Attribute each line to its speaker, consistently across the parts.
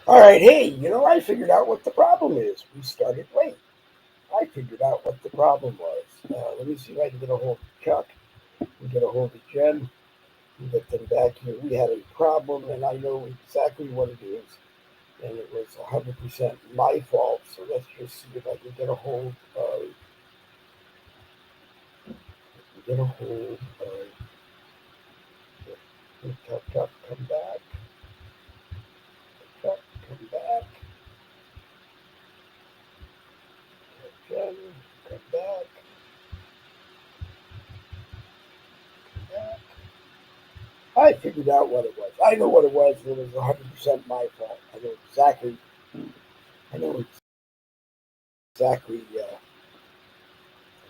Speaker 1: All right, hey, I figured out what the problem is. We started late. I figured out what the problem was. Let me see if I can get a hold of Chuck and get a hold of Jen and get them back here. We had a problem, and I know exactly what it is, and it was 100% my fault. So let's just see if I can get a hold of Chuck. Chuck, come back. Chuck, come back. Jen, come back. Back. I figured out what it was. I know what it was. It was 100% my fault. I know exactly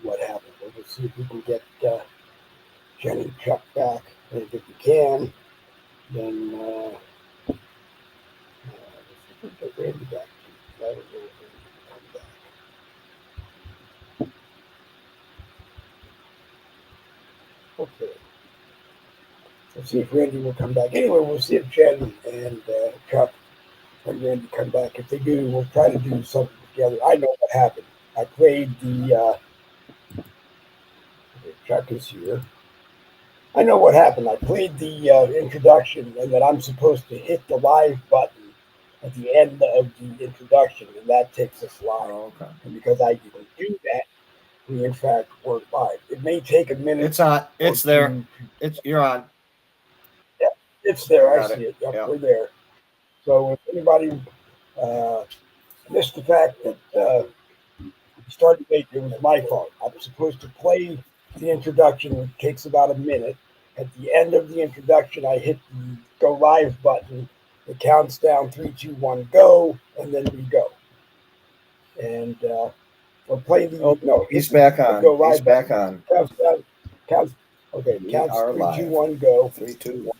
Speaker 1: what happened. We'll just see if we can get Jen and Chuck back. And if we can, then let's see if we can get Randy back. I don't know if Randy can come back. Okay. Let's see if Randy will come back. Anyway, we'll see if Jen and Chuck and Randy come back. If they do, we'll try to do something together. I know what happened. I played the Chuck is here. I know what happened. I played the introduction, and that I'm supposed to hit the live button at the end of the introduction, and that takes us live.
Speaker 2: Oh, okay.
Speaker 1: And because I didn't do that, we in fact weren't live. It may take a minute.
Speaker 2: It's on. It's there. You're on.
Speaker 1: Yeah, it's there. I
Speaker 2: Got
Speaker 1: see it. Yep,
Speaker 2: Yeah.
Speaker 1: we're there. So if anybody missed the fact that started late, it was my fault. I was supposed to play the introduction. It takes about a minute. At the end of the introduction, I hit the go live button. It counts down 3, 2, 1, go, and then we go. And we'll play the.
Speaker 2: Oh,
Speaker 1: no,
Speaker 2: he's back on.
Speaker 1: Go live
Speaker 2: He's back
Speaker 1: button.
Speaker 2: on.
Speaker 1: Counts. Okay,
Speaker 2: We
Speaker 1: counts
Speaker 2: are
Speaker 1: 3,
Speaker 2: live.
Speaker 1: 2, 1, go.
Speaker 2: 3, 2, 1.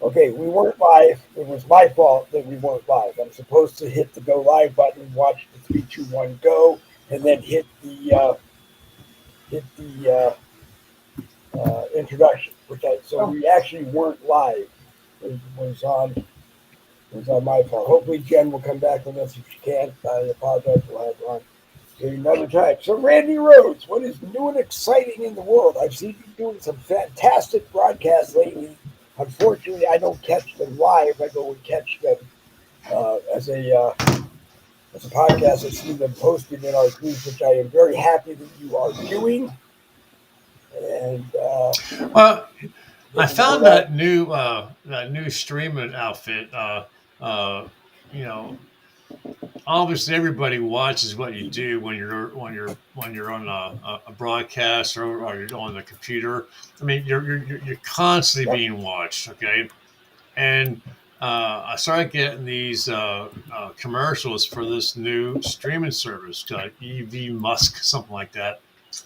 Speaker 1: Okay, we weren't live. It was my fault that we weren't live. I'm supposed to hit the go live button, watch the 3, 2, 1, go, and then hit the introduction. We actually weren't live. It was on my fault. Hopefully Jen will come back with us if she can. I apologize. We'll have her on another time. So Randy Rhodes, what is new and exciting in the world? I've seen you doing some fantastic broadcasts lately. Unfortunately, I don't catch them live. I go and catch them as a podcast. I see them posted in our group, which I am very happy that you are doing. And
Speaker 3: well, I found that new streaming outfit. Obviously everybody watches what you do when you're on a broadcast or you're on the computer. I mean, you're constantly being watched. Okay, and I started getting these commercials for this new streaming service, EV Musk, something like that.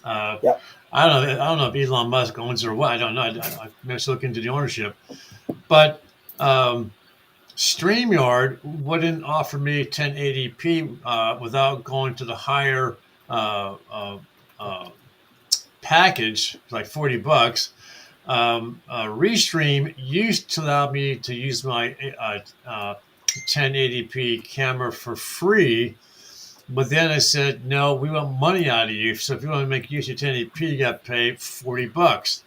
Speaker 1: Yep.
Speaker 3: I don't know if Elon Musk owns it or what. I don't know. I must look into the ownership, but StreamYard wouldn't offer me 1080p without going to the higher package, like $40. Restream used to allow me to use my 1080p camera for free, but then I said, no, we want money out of you. So if you want to make use of your 1080p, you got to pay $40.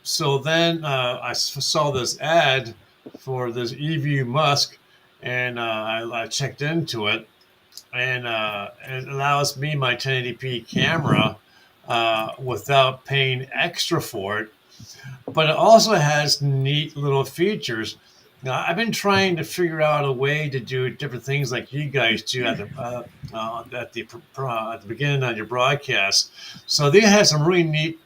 Speaker 3: So then I saw this ad for this EV Musk, and I checked into it, and it allows me my 1080p camera without paying extra for it. But it also has neat little features. Now, I've been trying to figure out a way to do different things like you guys do at the beginning of your broadcast. So they have some really neat.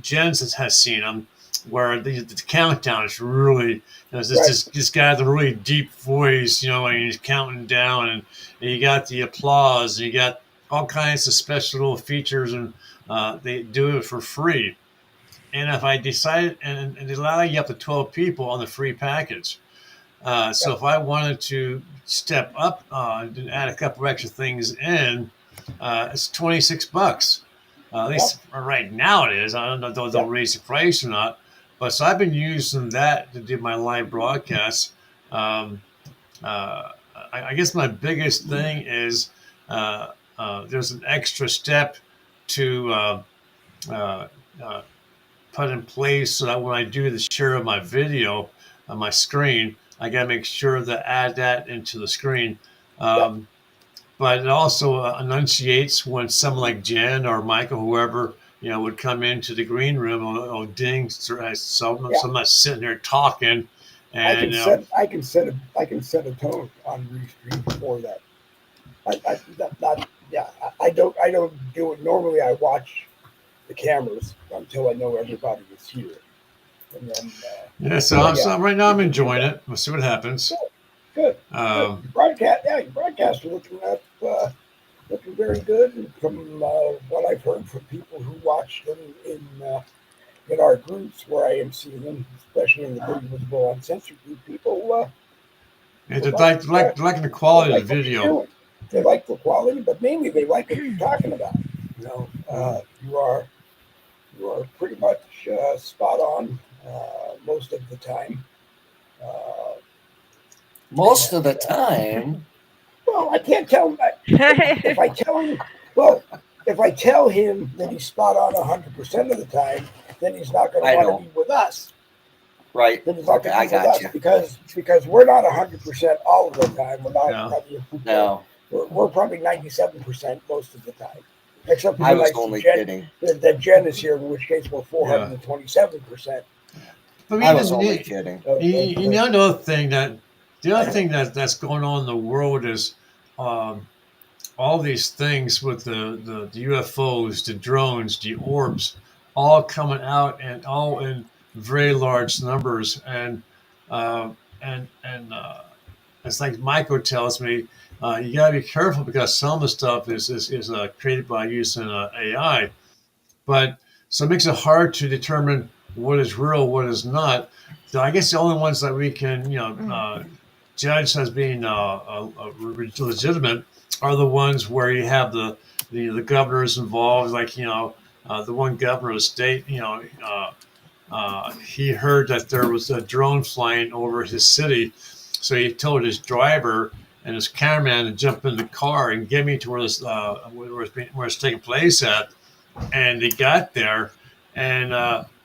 Speaker 3: Jen has seen them, where the countdown is really. There's this guy with a really deep voice, and he's counting down, and you got the applause, and you got all kinds of special little features, and they do it for free. And if I decided, and they allow you up to 12 people on the free package. So if I wanted to step up and add a couple extra things in, it's $26. At least right now it is. I don't know if they'll raise the price or not. But so I've been using that to do my live broadcasts. Um, I guess my biggest thing is there's an extra step to uh, uh, put in place so that when I do the share of my video on my screen, I got to make sure to add that into the screen.
Speaker 1: Yep.
Speaker 3: Um, but it also enunciates when someone like Jen or Michael, whoever, would come into the green room or ding. So I'm not sitting there talking,
Speaker 1: I
Speaker 3: and
Speaker 1: can set a tone on restream for that. I don't do it normally. I watch the cameras until I know everybody is here, and then
Speaker 3: so right now I'm enjoying it. We'll see what happens.
Speaker 1: Good. Your broadcast are looking very good. And from what I've heard from people who watch them in our groups where I am seeing them, especially in the Boogie Visible Uncensored group, people
Speaker 3: They like the quality of the video.
Speaker 1: They like the quality, but mainly they like what you're talking about. You are pretty much spot on most of the time.
Speaker 2: Most of the time.
Speaker 1: Well, I can't tell him. If I tell him, if I tell him that he's spot on 100% of the time, then he's not going to want to be with us.
Speaker 2: Right.
Speaker 1: Then he's not going to be with us because we're not 100% all of the time. We're not.
Speaker 2: No.
Speaker 1: We're probably 97% most of the time. Except for
Speaker 2: I was only kidding.
Speaker 1: That Jen is here, in which case we're 427%.
Speaker 2: I was only kidding.
Speaker 3: The other thing that's going on in the world is all these things with the UFOs, the drones, the orbs, all coming out and all in very large numbers, and it's like Michael tells me, you gotta be careful because some of the stuff is created by using AI, but so it makes it hard to determine what is real, what is not. So I guess the only ones that we can judge as being legitimate are the ones where you have the governors involved, like the one governor of the state, he heard that there was a drone flying over his city, so he told his driver and his cameraman to jump in the car and get me to where it's taking place at. And he got there, and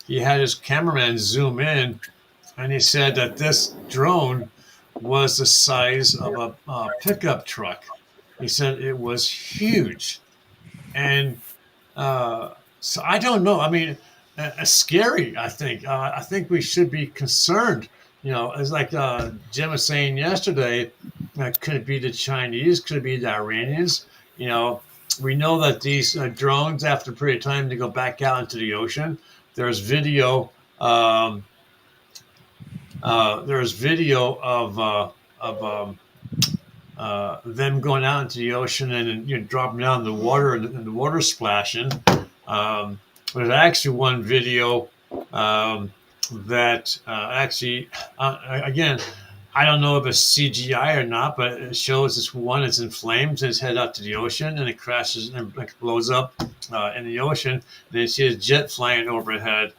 Speaker 3: he had his cameraman zoom in, and he said that this drone was the size of a pickup truck. He said it was huge, and so I don't know. I mean, scary. I think. I think we should be concerned. It's like Jim was saying yesterday. Could it be the Chinese? Could it be the Iranians? We know that these drones, after a period of time, they go back out into the ocean. There's video. There's video of them going out into the ocean and dropping down in the water and the water splashing. There's actually one video that actually, again, I don't know if it's CGI or not, but it shows this one is in flames and it's headed out to the ocean and it crashes and blows up in the ocean. And then you see a jet flying overhead.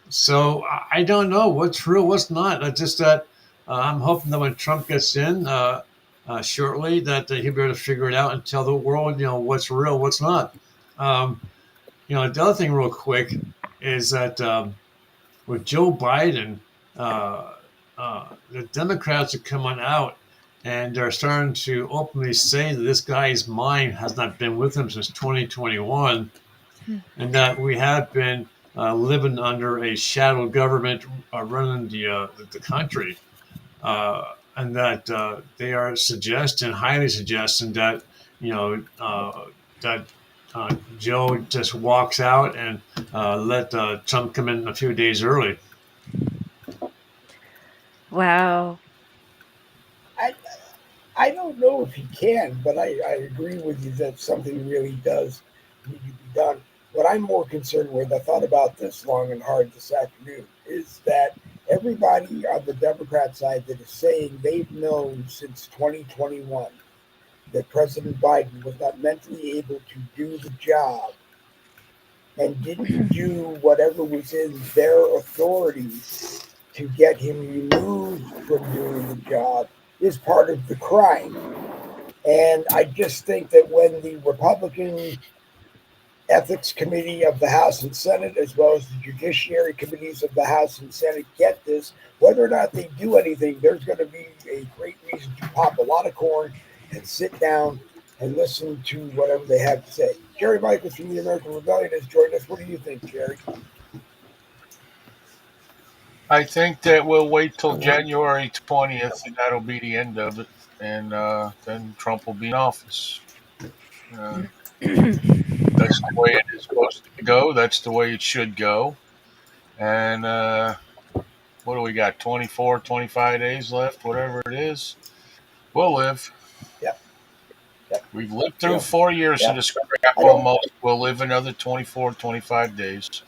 Speaker 3: So I don't know what's real, what's not. It's just that I'm hoping that when Trump gets in shortly, that he'll be able to figure it out and tell the world, what's real, what's not. The other thing, real quick, is that with Joe Biden, the Democrats are coming out and they're starting to openly say that this guy's mind has not been with him since 2021, and that we have been living under a shadow government running the country, and that they are highly suggesting that that Joe just walks out and let Trump come in a few days early.
Speaker 4: Wow.
Speaker 1: I don't know if he can, but I agree with you that something really does need to be done. What I'm more concerned with, I thought about this long and hard this afternoon, is that everybody on the Democrat side that is saying they've known since 2021 that President Biden was not mentally able to do the job and didn't do whatever was in their authority to get him removed from doing the job is part of the crime. And I just think that when the Republican Ethics Committee of the House and Senate, as well as the Judiciary Committees of the House and Senate, get this, whether or not they do anything, there's going to be a great reason to pop a lot of corn and sit down and listen to whatever they have to say. Jerry Michaels from the American Rebellion has joined us. What do you think, Jerry?
Speaker 4: I think that we'll wait till January 20th, and that'll be the end of it. And then Trump will be in office. That's the way it is supposed to go. That's the way it should go. And what do we got? 24, 25 days left, whatever it is. We'll live.
Speaker 1: Yeah.
Speaker 4: We've lived through 4 years of this crap
Speaker 1: I don't-
Speaker 4: almost. We'll live another 24, 25 days.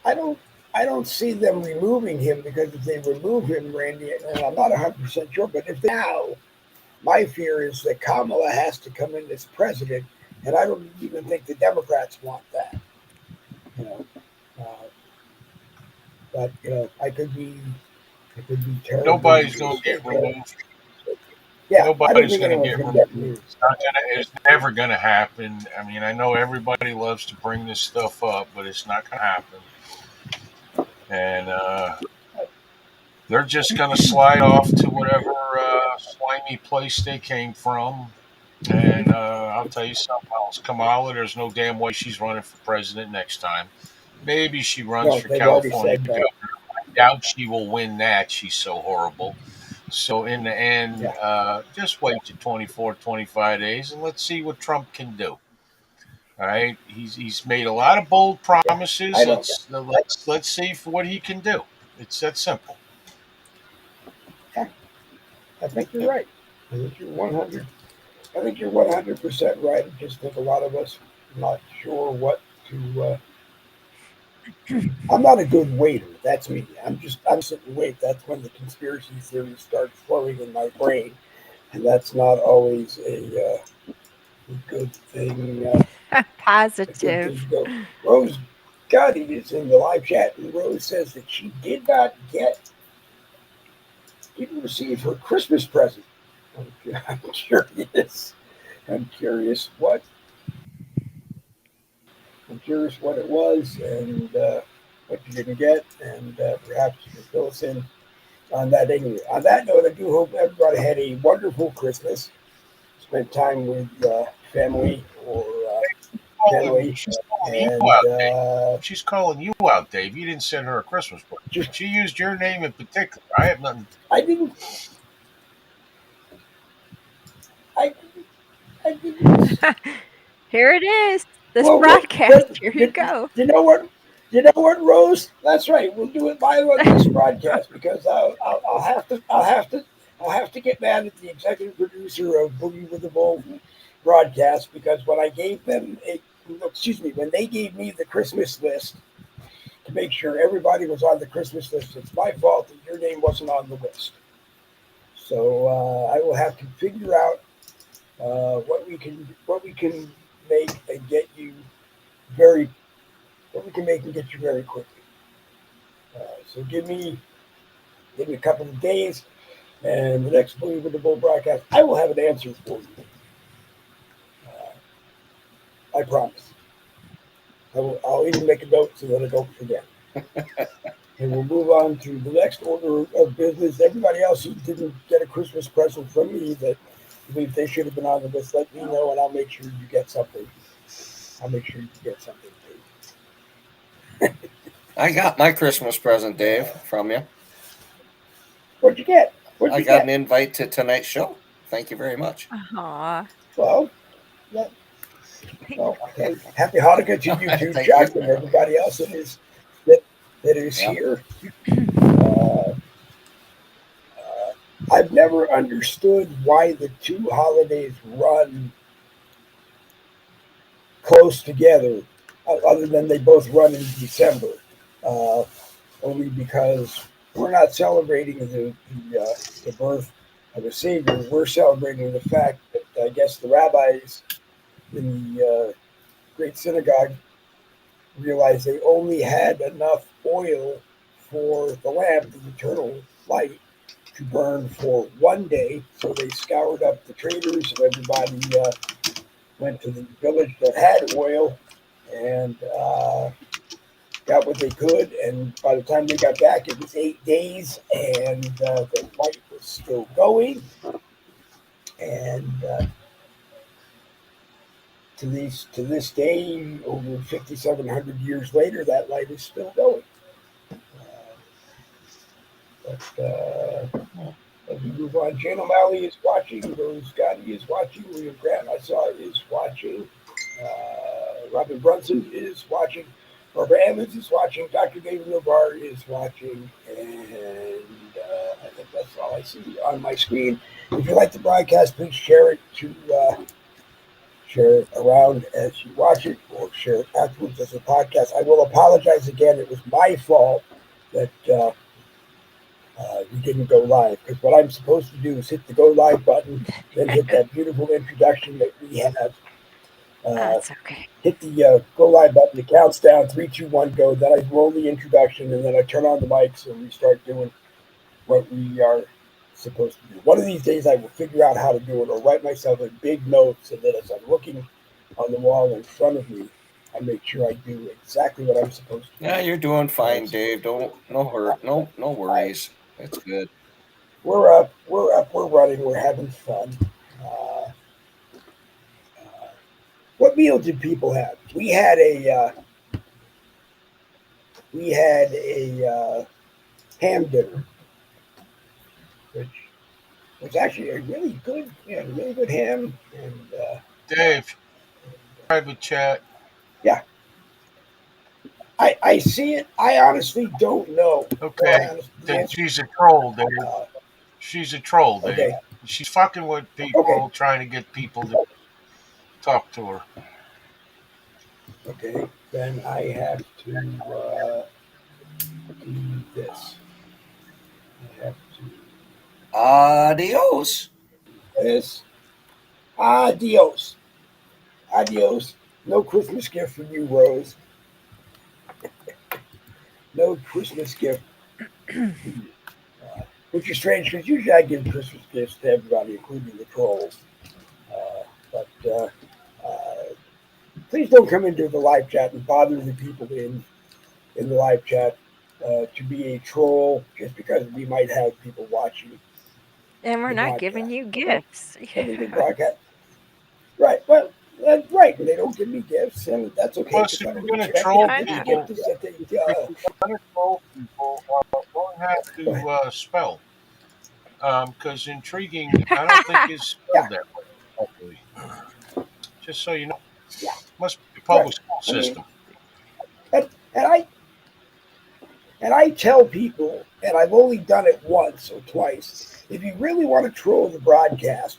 Speaker 1: I don't see them removing him, because if they remove him, Randy, and I'm not 100% sure, but if they now, my fear is that Kamala has to come in as president, and I don't even think the Democrats want that. You know, but I could be terrible.
Speaker 4: Nobody's going to get removed.
Speaker 1: Yeah,
Speaker 4: nobody's going to get removed. It's never going to happen. I mean, I know everybody loves to bring this stuff up, but it's not going to happen. And they're just going to slide off to whatever slimy place they came from. And I'll tell you something else. Kamala, there's no damn way she's running for president next time. Maybe she runs for California governor. I doubt she will win that. She's so horrible. So in the end, just wait to 24, 25 days, and let's see what Trump can do. All right, he's made a lot of bold promises. Let's see what he can do. It's that simple.
Speaker 1: I think you're right. I think you're 100. I think you're 100% right. I just think a lot of us are not sure what to. I'm not a good waiter. That's me. I'm sitting wait. That's when the conspiracy theories start flowing in my brain, and that's not always a good thing.
Speaker 5: Positive.
Speaker 1: Rose Gotti is in the live chat, and Rose says that she didn't receive her Christmas present. I'm curious. I'm curious what it was, and what you didn't get, and perhaps you can fill us in on that. Anyway, on that note, I do hope everybody had a wonderful Christmas. Spent time with family or family.
Speaker 4: She's calling you out, Dave. You didn't send her a Christmas present. She used your name in particular. I have nothing.
Speaker 1: I didn't.
Speaker 5: Here it is. This broadcast. Here you go.
Speaker 1: You know what? Rose? That's right. We'll do it live on this broadcast, because I'll have to get mad at the executive producer of Boogie with the Bull broadcast, because when I gave them when they gave me the Christmas list to make sure everybody was on the Christmas list, it's my fault that your name wasn't on the list. So I will have to figure out what we can make and get you very quickly. So give me a couple of days, and the next Boogie with the Bull broadcast, I will have an answer for you. I promise. I'll even make a note so that I don't forget. And we'll move on to the next order of business. Everybody else who didn't get a Christmas present from me that believe they should have been on the list, let me know, and I'll make sure you get something. Too.
Speaker 2: I got my Christmas present, Dave, from you.
Speaker 1: What'd you get?
Speaker 2: I got an invite to tonight's show. Thank you very much.
Speaker 5: Aww.
Speaker 1: Well, happy Hanukkah to you too, Chuck, and everybody else that is here. I've never understood why the two holidays run close together, other than they both run in December. Only because we're not celebrating the birth of the Savior. We're celebrating the fact that I guess the rabbis in the Great Synagogue realized they only had enough oil for the lamp, the eternal light, to burn for one day. So they scoured up the traders, and everybody went to the village that had oil and got what they could. And by the time they got back, it was 8 days, and the light was still going. And to this day, over 5,700 years later, that light is still going. As we move on, Jane O'Malley is watching, Rose Gotti is watching, William Grant I saw is watching, Robin Brunson is watching, Barbara Emmons is watching, Dr. David Navarre is watching, and I think that's all I see on my screen. If you like the broadcast, please share it around as you watch it, or share it afterwards as a podcast. I will apologize again. It was my fault that we didn't go live, because what I'm supposed to do is hit the go live button, then hit that beautiful introduction that we have.
Speaker 5: That's okay.
Speaker 1: Hit the go live button. It counts down 3, 2, 1, go. Then I roll the introduction, and then I turn on the mics and we start doing what we are supposed to do. One of these days I will figure out how to do it, or write myself a big note so that as I'm looking on the wall in front of me, I make sure I do exactly what I'm supposed to do.
Speaker 2: Yeah, you're doing fine, Dave. No worries. It's good.
Speaker 1: We're up, we're running, we're having fun. What meal did people have? We had a ham dinner, which was actually a really good ham. And
Speaker 4: Dave, private chat.
Speaker 1: yeah, I see it. I honestly don't know.
Speaker 4: Okay, then she's a troll, Dave. She's a troll, Dave.
Speaker 1: Okay.
Speaker 4: She's fucking with people, trying to get people to talk to her.
Speaker 1: Okay, then I have to do this. I have to
Speaker 2: Adios.
Speaker 1: this. Adios. Adios. No Christmas gift for you, Rose. No Christmas gift. Which is strange, because usually I give Christmas gifts to everybody, including the trolls. But please don't come into the live chat and bother the people in the live chat to be a troll, just because we might have people watching.
Speaker 5: And we're not giving you gifts.
Speaker 1: Broadcast. Right. Well, that's right. They don't give me gifts, and that's okay.
Speaker 4: Plus, if you're going to troll people, don't have to spell. Because intriguing, I don't think is spelled that way. Just so you know.
Speaker 1: Yeah.
Speaker 4: Must be a public school system.
Speaker 1: And I tell people, and I've only done it once or twice, if you really want to troll the broadcast,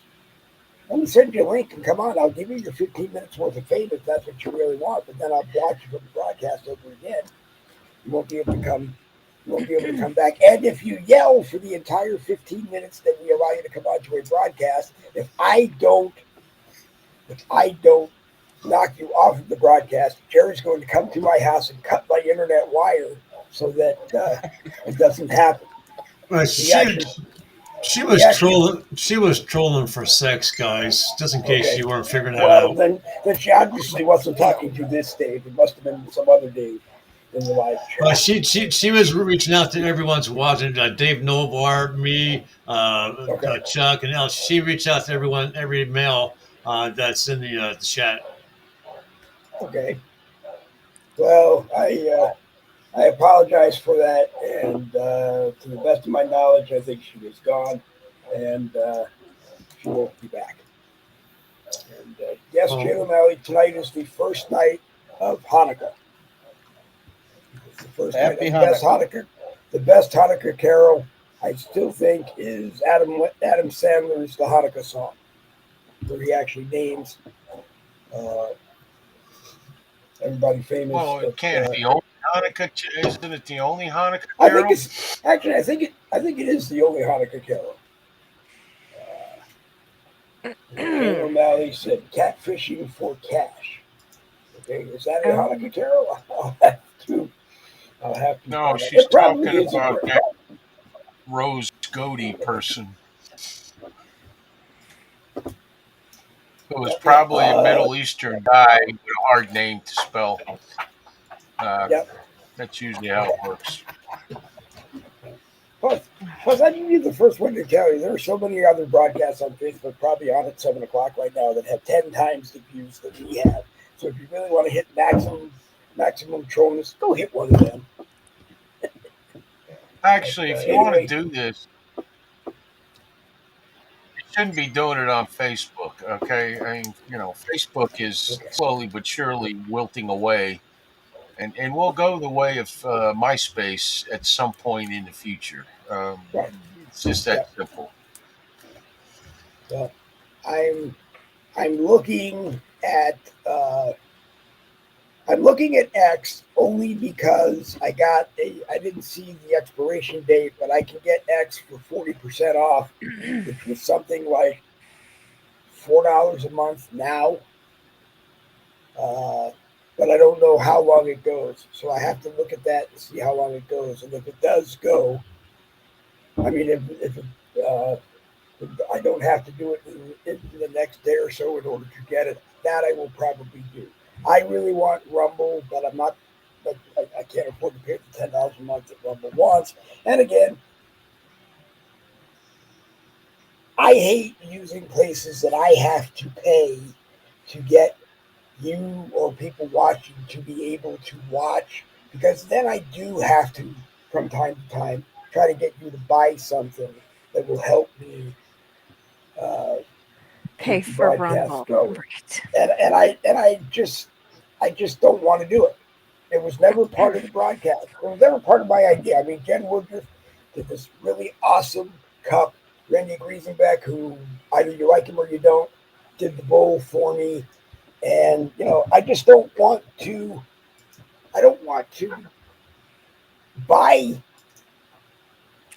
Speaker 1: let me send you a link and come on. I'll give you your 15 minutes worth of fame if that's what you really want. But then I'll block you from the broadcast over again. You won't be able to come. You won't be able to come back. And if you yell for the entire 15 minutes that we allow you to come on to a broadcast, if I don't knock you off of the broadcast, Jerry's going to come to my house and cut my internet wire so that it doesn't happen.
Speaker 3: Well, she was trolling for sex, guys, just in case you weren't figuring that out.
Speaker 1: Then she obviously wasn't talking to this Dave. It must have been some other Dave in the live chat.
Speaker 3: She was reaching out to everyone's watching. Dave Novar, me, Chuck, and else. She reached out to everyone, every male that's in the chat.
Speaker 1: Okay. Well, I apologize for that, and to the best of my knowledge, I think she was gone, and she won't be back. And yes, Jane O'Malley, tonight is the first night of Hanukkah. It's the first night of the best Hanukkah carol, I still think, is Adam Sandler's The Hanukkah Song, where he actually names everybody famous.
Speaker 4: Well, it can't be only Hanukkah. Isn't it the only Hanukkah carol?
Speaker 1: I think it is the only Hanukkah carol. O'Malley said catfishing for cash. Okay, is that a
Speaker 5: Oh.
Speaker 1: Hanukkah Carol? I'll have to
Speaker 4: No,
Speaker 1: find out.
Speaker 4: she's
Speaker 1: It probably
Speaker 4: talking
Speaker 1: is
Speaker 4: about
Speaker 1: a
Speaker 4: that Rose Goaty person who was probably a Middle Eastern guy with a hard name to spell.
Speaker 1: Yep.
Speaker 4: That's usually how it works.
Speaker 1: Plus, I can be the first one to tell you there are so many other broadcasts on Facebook, probably on at 7 o'clock right now, that have 10 times the views that we have. So if you really want to hit maximum trolliness, go hit one of them.
Speaker 4: Actually, if you want
Speaker 1: Anyway.
Speaker 4: to do this, you shouldn't be doing it on Facebook, okay? I mean, Facebook is slowly but surely wilting away, and will go the way of MySpace at some point in the future.
Speaker 1: Right.
Speaker 4: It's just that simple.
Speaker 1: Well, I'm looking at X only because I didn't see the expiration date, but I can get X for 40% off, which was something like $4 a month now. But I don't know how long it goes, so I have to look at that and see how long it goes. And if it does go, I mean, if I don't have to do it in the next day or so in order to get it, that I will probably do. I really want Rumble, but I'm not. But I can't afford to pay the $10 a month that Rumble wants. And again, I hate using places that I have to pay to get you or people watching to be able to watch, because then I do have to, from time to time, try to get you to buy something that will help me
Speaker 5: Pay
Speaker 1: keep the
Speaker 5: for
Speaker 1: broadcast
Speaker 5: Rumble.
Speaker 1: going.
Speaker 5: Right.
Speaker 1: And I just don't want to do it. It was never part of the broadcast. It was never part of my idea. I mean, Jen Woodruff did this really awesome cup. Randy Griesenbeck, who either you like him or you don't, did the bowl for me. And I just don't want to. I don't want to buy.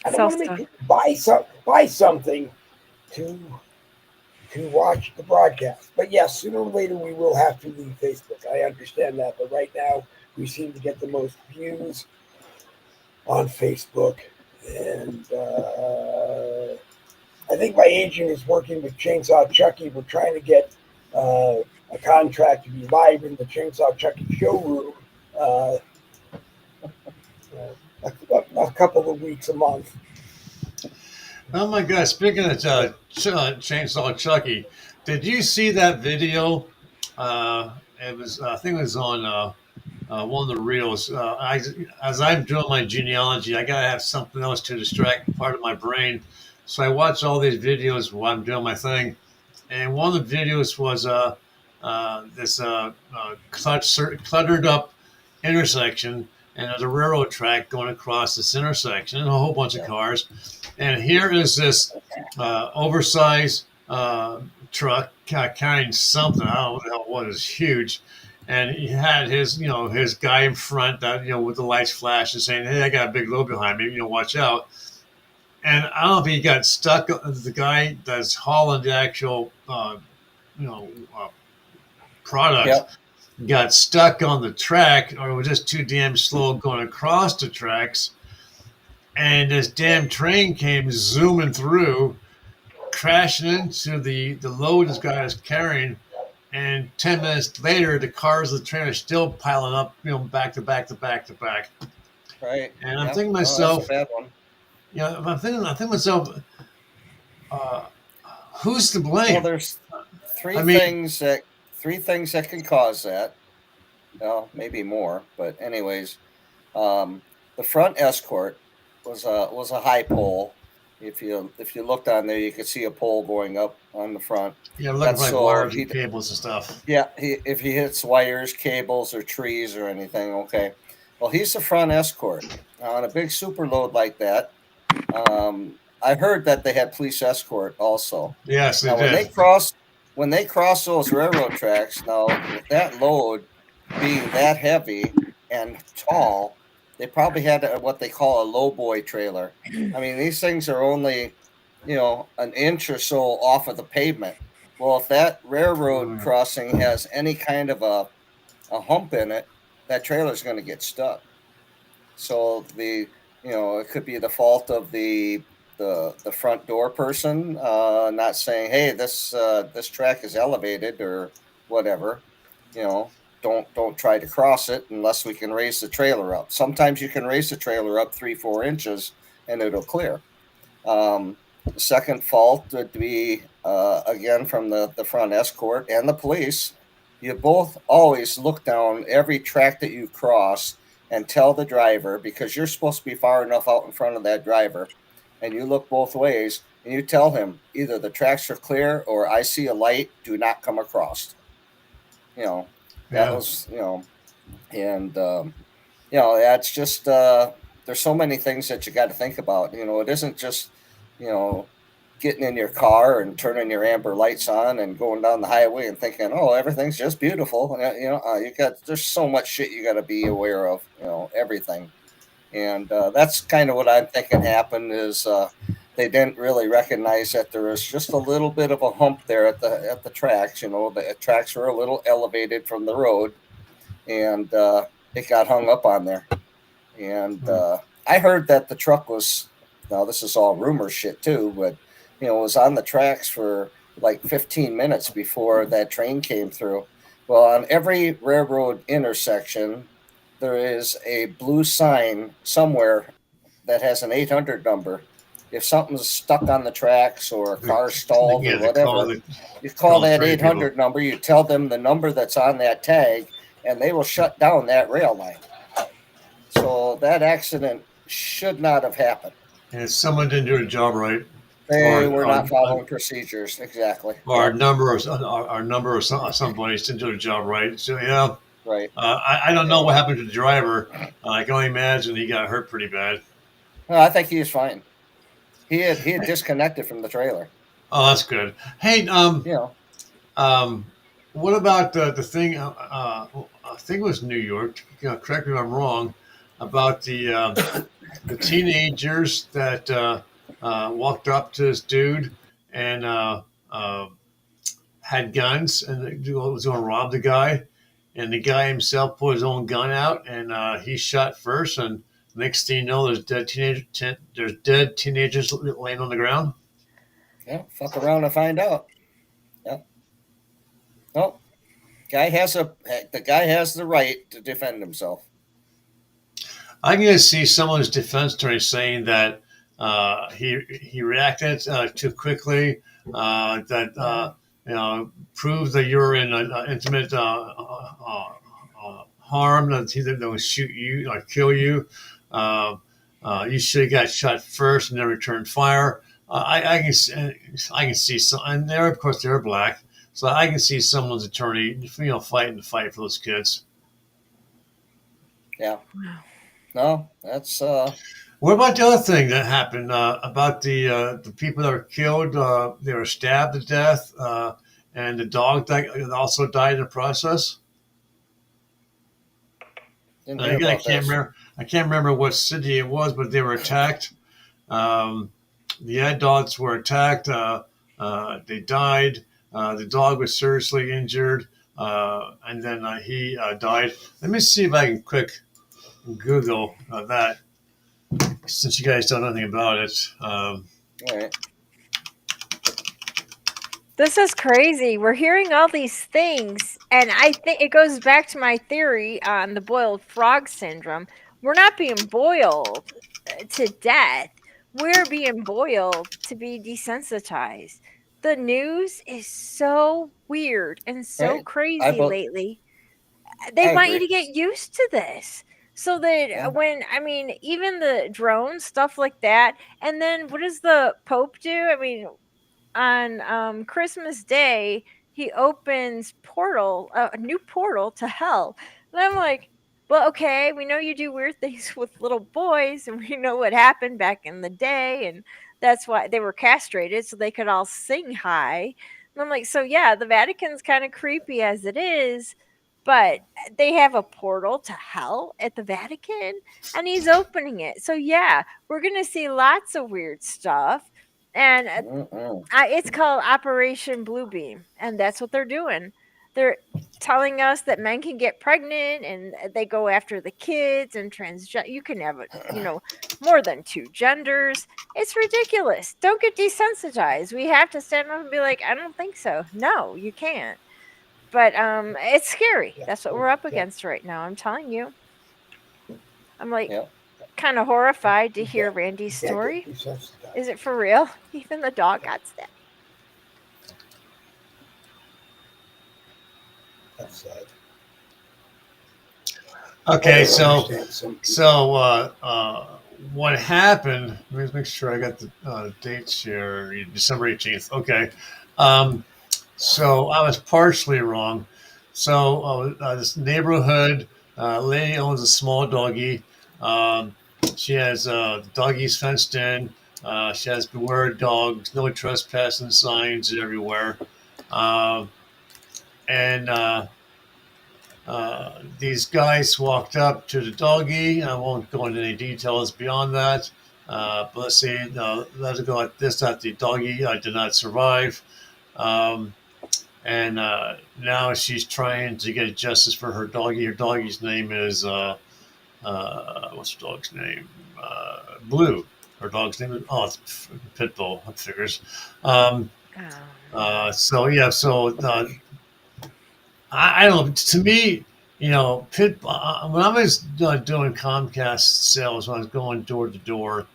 Speaker 1: I don't want to make people buy something to watch the broadcast. But yes, sooner or later we will have to leave Facebook. I understand that, but right now we seem to get the most views on Facebook, and I think my agent is working with Chainsaw Chucky. We're trying to get a contract to be live in the Chainsaw Chucky showroom a couple of weeks a month.
Speaker 3: Oh my God! Speaking of Chainsaw Chucky, did you see that video? It was, I think it was on one of the reels. As I'm doing my genealogy, I gotta have something else to distract part of my brain. So I watch all these videos while I'm doing my thing, and one of the videos was this cluttered up intersection, and there's a railroad track going across this intersection, and a whole bunch of cars. And here is this oversized truck carrying something. I don't know what is huge. And he had his guy in front that, with the lights flashing, saying, "Hey, I got a big load behind me, watch out." And I don't know if he got stuck. The guy that's hauling the actual, product,
Speaker 2: Yep.
Speaker 3: got stuck on the track, or was just too damn slow going across the tracks. And this damn train came zooming through, crashing into the load this guy was carrying. And 10 minutes later, the cars of the train are still piling up, back to back to back to back.
Speaker 2: Right.
Speaker 3: And I'm
Speaker 2: Yep.
Speaker 3: thinking to
Speaker 2: Oh,
Speaker 3: myself,
Speaker 2: that's a bad one.
Speaker 3: I'm thinking to myself, who's to blame?
Speaker 2: Well, there's three
Speaker 3: I mean,
Speaker 2: things that can cause that. Well, maybe more, but anyways, the front escort was a high pole. If you looked on there, you could see a pole going up on the front.
Speaker 3: looking
Speaker 2: That's
Speaker 3: for like
Speaker 2: so
Speaker 3: wires
Speaker 2: he
Speaker 3: and cables and stuff.
Speaker 2: Yeah, if he hits wires, cables, or trees or anything, okay. Well, he's the front escort. Now, on a big super load like that, I heard that they had police escort also.
Speaker 3: Yes, they
Speaker 2: Now,
Speaker 3: did.
Speaker 2: when they cross those railroad tracks, now with that load being that heavy and tall, they probably had what they call a low boy trailer. I mean, these things are only, an inch or so off of the pavement Well, if that railroad crossing has any kind of a hump in it, that trailer's going to get stuck. So it could be the fault of the front door person not saying, hey, this track is elevated or whatever. You know, don't try to cross it unless we can raise the trailer up. Sometimes you can raise the trailer up 3-4 inches and it'll clear. The second fault would be again from the front escort and the police. You both always look down every track that you cross and tell the driver, because you're supposed to be far enough out in front of that driver, and you look both ways and you tell him either the tracks are clear or I see a light, do not come across. That
Speaker 3: Yeah.
Speaker 2: was, and that's just there's so many things that you got to think about. It isn't just getting in your car and turning your amber lights on and going down the highway and thinking, oh, everything's just beautiful. There's so much shit you got to be aware of. Everything, and that's kind of what I'm thinking happened is they didn't really recognize that there was just a little bit of a hump there at the tracks. The tracks were a little elevated from the road, and it got hung up on there. And I heard that the truck was, now this is all rumor shit too, but was on the tracks for like 15 minutes before that train came through. Well, on every railroad intersection, there is a blue sign somewhere that has an 800 number. If something's stuck on the tracks or a car stalled or whatever, you call that 800 number, you tell them the number that's on that tag, and they will shut down that rail line. So that accident should not have happened.
Speaker 3: And someone didn't do a job right.
Speaker 2: They were not following procedures, exactly.
Speaker 3: Or our number of somebody didn't do a job right. So yeah,
Speaker 2: right.
Speaker 3: I don't know what happened to the driver. I can only imagine he got hurt pretty bad.
Speaker 2: No, I think he was fine. He had disconnected from the trailer.
Speaker 3: Oh, that's good. Hey, what about the thing? I think it was New York. Correct me if I'm wrong. About the teenagers that walked up to this dude and had guns and was going to rob the guy, and the guy himself put his own gun out and he shot first, and next thing you know, there's dead teenagers laying on the ground.
Speaker 2: Yeah, fuck around and find out. Yeah. No, the guy has the right to defend himself.
Speaker 3: I can just see someone's defense attorney saying that he reacted too quickly. That proves that you're in an intimate harm. That he would shoot you or kill you. You should have got shot first and then returned fire. I can see some, and of course they're black, so I can see someone's attorney fighting the fight for those kids.
Speaker 2: Yeah. No, that's.
Speaker 3: What about the other thing that happened about the people that were killed? They were stabbed to death, and the dog also died in the process. I can't remember what city it was, but they were attacked. The adults were attacked. They died. The dog was seriously injured, and then he died. Let me see if I can quick Google that, since you guys don't know anything about it.
Speaker 2: All right.
Speaker 5: This is crazy. We're hearing all these things, and I think it goes back to my theory on the boiled frog syndrome. We're not being boiled to death. We're being boiled to be desensitized. The news is so weird and so crazy lately. They want you to get used to this. So that even the drones, stuff like that. And then what does the Pope do? I mean, on Christmas Day, he opens a new portal to hell. And I'm like, well, okay, we know you do weird things with little boys, and we know what happened back in the day, and that's why they were castrated so they could all sing high. And I'm like, so yeah, the Vatican's kind of creepy as it is, but they have a portal to hell at the Vatican, and he's opening it. So yeah, we're gonna see lots of weird stuff. And
Speaker 2: Mm-mm.
Speaker 5: it's called Operation Bluebeam, and that's what they're doing. They're telling us that men can get pregnant, and they go after the kids and transgender. You can have, more than two genders. It's ridiculous. Don't get desensitized. We have to stand up and be like, I don't think so. No, you can't. But it's scary.
Speaker 1: Yeah.
Speaker 5: That's what we're up
Speaker 1: Yeah.
Speaker 5: against right now. I'm telling you. I'm like
Speaker 2: Yep.
Speaker 5: kind of horrified to
Speaker 1: You
Speaker 5: hear
Speaker 1: can't-
Speaker 5: Randy's
Speaker 1: you can't
Speaker 5: story.
Speaker 1: get desensitized.
Speaker 5: Is it for real? Even the dog got stabbed.
Speaker 1: That's sad.
Speaker 3: Okay,
Speaker 1: I
Speaker 3: so
Speaker 1: understand some people.
Speaker 3: what happened? Let me make sure I got the dates here. December 18th. Okay. So I was partially wrong. So this neighborhood lady owns a small doggy. Um, she has doggies fenced in. She has beware dogs, no trespassing signs everywhere. Um, and these guys walked up to the doggy. I won't go into any details beyond that. But let's see, let's go at this, that the doggy did not survive. Um, and now she's trying to get justice for her doggy. Her doggy's name is what's her dog's name? Blue. Her dog's name is Pitbull. That figures. So yeah, so I don't know. To me, when I was doing Comcast sales, when I was going door to door,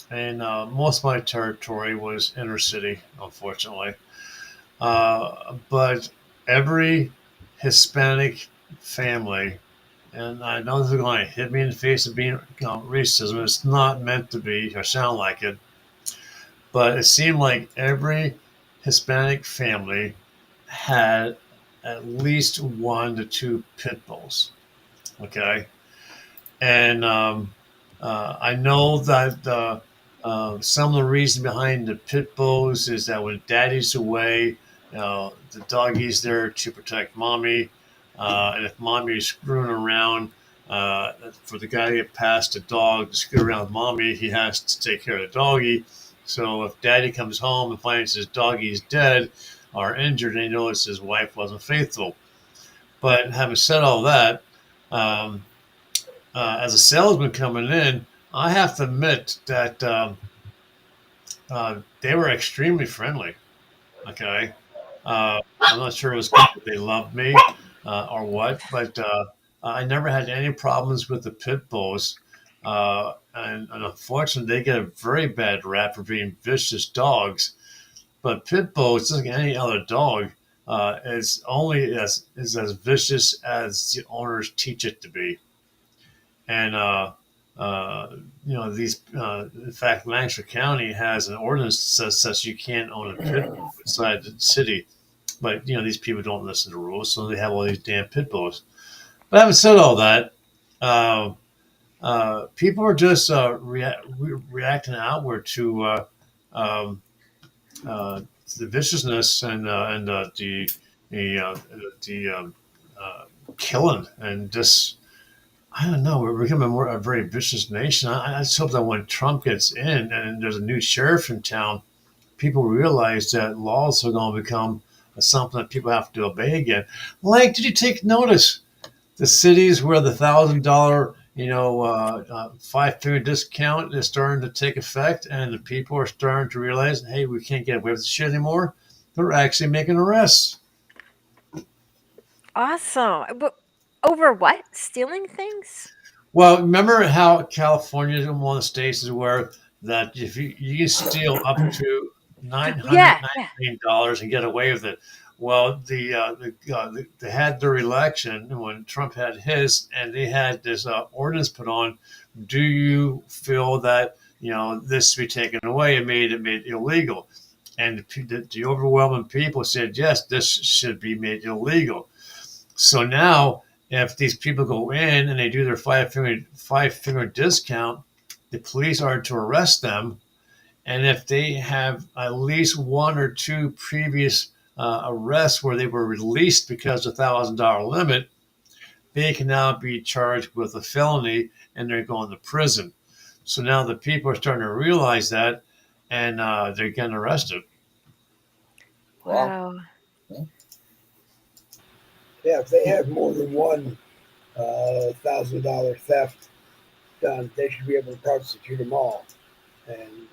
Speaker 3: and most of my territory was inner city, unfortunately. But every Hispanic family, and I know this is going to hit me in the face of being racism. It's not meant to be or sound like it, but it seemed like every Hispanic family had at least 1 to 2 pit bulls. Okay, and I know that some of the reason behind the pit bulls is that when daddy's away, the doggy's there to protect mommy, and if mommy's screwing around, for the guy to get past the dog to screw around with mommy, he has to take care of the doggy. So if daddy comes home and finds his doggy's dead or injured, and he knows his wife wasn't faithful. But having said all that, um, as a salesman coming in, I have to admit that they were extremely friendly. Okay, I'm not sure it was because they loved me or what, but I never had any problems with the pit bulls. And unfortunately, they get a very bad rap for being vicious dogs. But pit bulls, just like any other dog, is only as vicious as the owners teach it to be. And these. In fact, Lancaster County has an ordinance that says you can't own a pit bull inside the city. But these people don't listen to rules, so they have all these damn pit bulls. But having said all that, uh, people are just reacting outward to um, the viciousness and the killing and just I don't know. We're becoming a very vicious nation. I just hope that when Trump gets in and there's a new sheriff in town, people realize that laws are going to become something that people have to obey again. Like, did you take notice? The cities where the $1,000, 5-figure discount is starting to take effect, and the people are starting to realize, hey, we can't get away with this shit anymore. They're actually making arrests.
Speaker 5: Awesome. But over what? Stealing things?
Speaker 3: Well, remember how California is one of the states where that if you can steal up to
Speaker 5: Yeah.
Speaker 3: $999 and get away with it. Well, they had their election when Trump had his, and they had this ordinance put on. Do you feel that this should be taken away and made it illegal? And the overwhelming people said yes, this should be made illegal. So now, if these people go in and they do their five finger discount, the police are to arrest them, and if they have at least 1 or 2 previous arrests where they were released because of $1,000 limit, they can now be charged with a felony and they're going to prison. So now the people are starting to realize that, and they're getting arrested.
Speaker 2: Wow.
Speaker 5: Wow.
Speaker 1: Yeah, if they have more than one $1,000 theft done, they should be able to prosecute them all and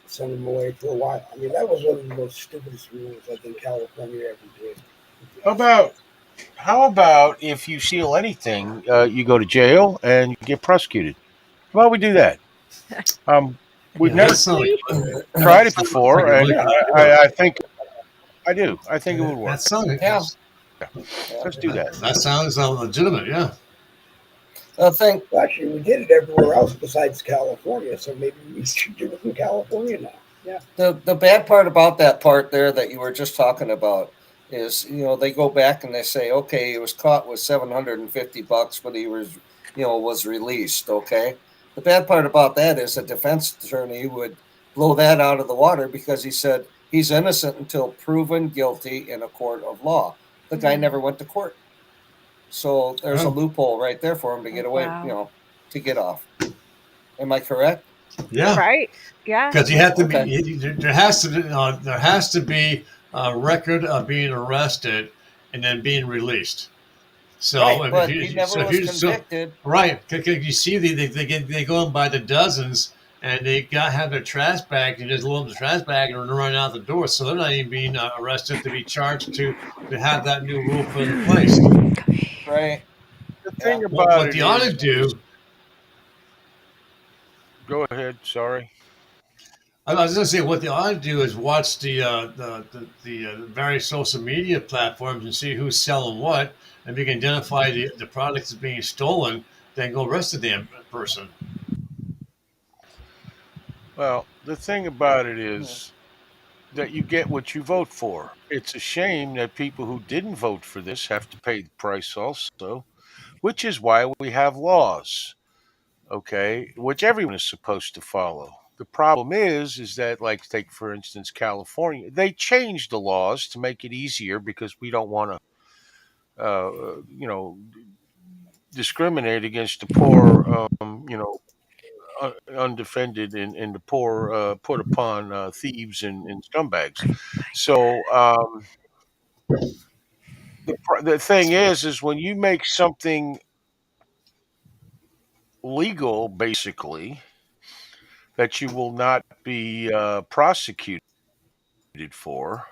Speaker 1: send them away for a while. I mean, that was one of the most stupidest rules I think California ever did.
Speaker 4: How about how about if you steal anything, you go to jail and you get prosecuted? How about we do that? Um, we've
Speaker 3: Yeah, that
Speaker 4: never
Speaker 3: sounds
Speaker 4: tried it
Speaker 3: like
Speaker 4: before,
Speaker 3: a
Speaker 4: and
Speaker 3: really good idea.
Speaker 4: I think I do. I think it would
Speaker 3: That
Speaker 4: work.
Speaker 3: sounds
Speaker 4: Yeah,
Speaker 2: Yeah.
Speaker 4: let's do that.
Speaker 3: that sounds legitimate. Yeah.
Speaker 2: I think
Speaker 1: Well, actually, we did it everywhere else besides California, so maybe we should do it in California now. Yeah.
Speaker 2: the bad part about that part there that you were just talking about is, they go back and they say, okay, he was caught with $750, but he was released. Okay. The bad part about that is a defense attorney would blow that out of the water because he said he's innocent until proven guilty in a court of law. The guy never went to court. So there's a
Speaker 3: Oh,
Speaker 2: loophole right there for him to get away,
Speaker 5: Wow.
Speaker 2: to get off. Am I correct?
Speaker 3: yeah.
Speaker 5: Right. Yeah.
Speaker 3: Because you have to
Speaker 2: Okay.
Speaker 3: be. There has to be a record of being arrested and then being released. So
Speaker 2: Right.
Speaker 3: if
Speaker 2: But
Speaker 3: you
Speaker 2: he never
Speaker 3: so if
Speaker 2: was
Speaker 3: you so
Speaker 2: convicted.
Speaker 3: right, 'cause you see they go in by the dozens and they got have their trash bag and just load up the trash bag and run out the door. So they're not even being arrested to be charged to have that new rule put into place.
Speaker 2: Right.
Speaker 4: The
Speaker 2: Yeah.
Speaker 4: thing
Speaker 3: What
Speaker 4: about
Speaker 3: what
Speaker 4: it
Speaker 3: they ought to
Speaker 4: is
Speaker 3: do.
Speaker 4: go ahead. Sorry.
Speaker 3: I was going to say what they ought to do is watch the various social media platforms and see who's selling what, and if you can identify the products that's being stolen, then go arrest the damn person.
Speaker 4: Well, the thing about it is that you get what you vote for. It's a shame that people who didn't vote for this have to pay the price also, which is why we have laws, okay, which everyone is supposed to follow. The problem is that, like, take for instance California, they changed the laws to make it easier because we don't want to, discriminate against the poor, undefended and the poor, put upon thieves and scumbags. So the thing is when you make something legal, basically, that you will not be prosecuted for,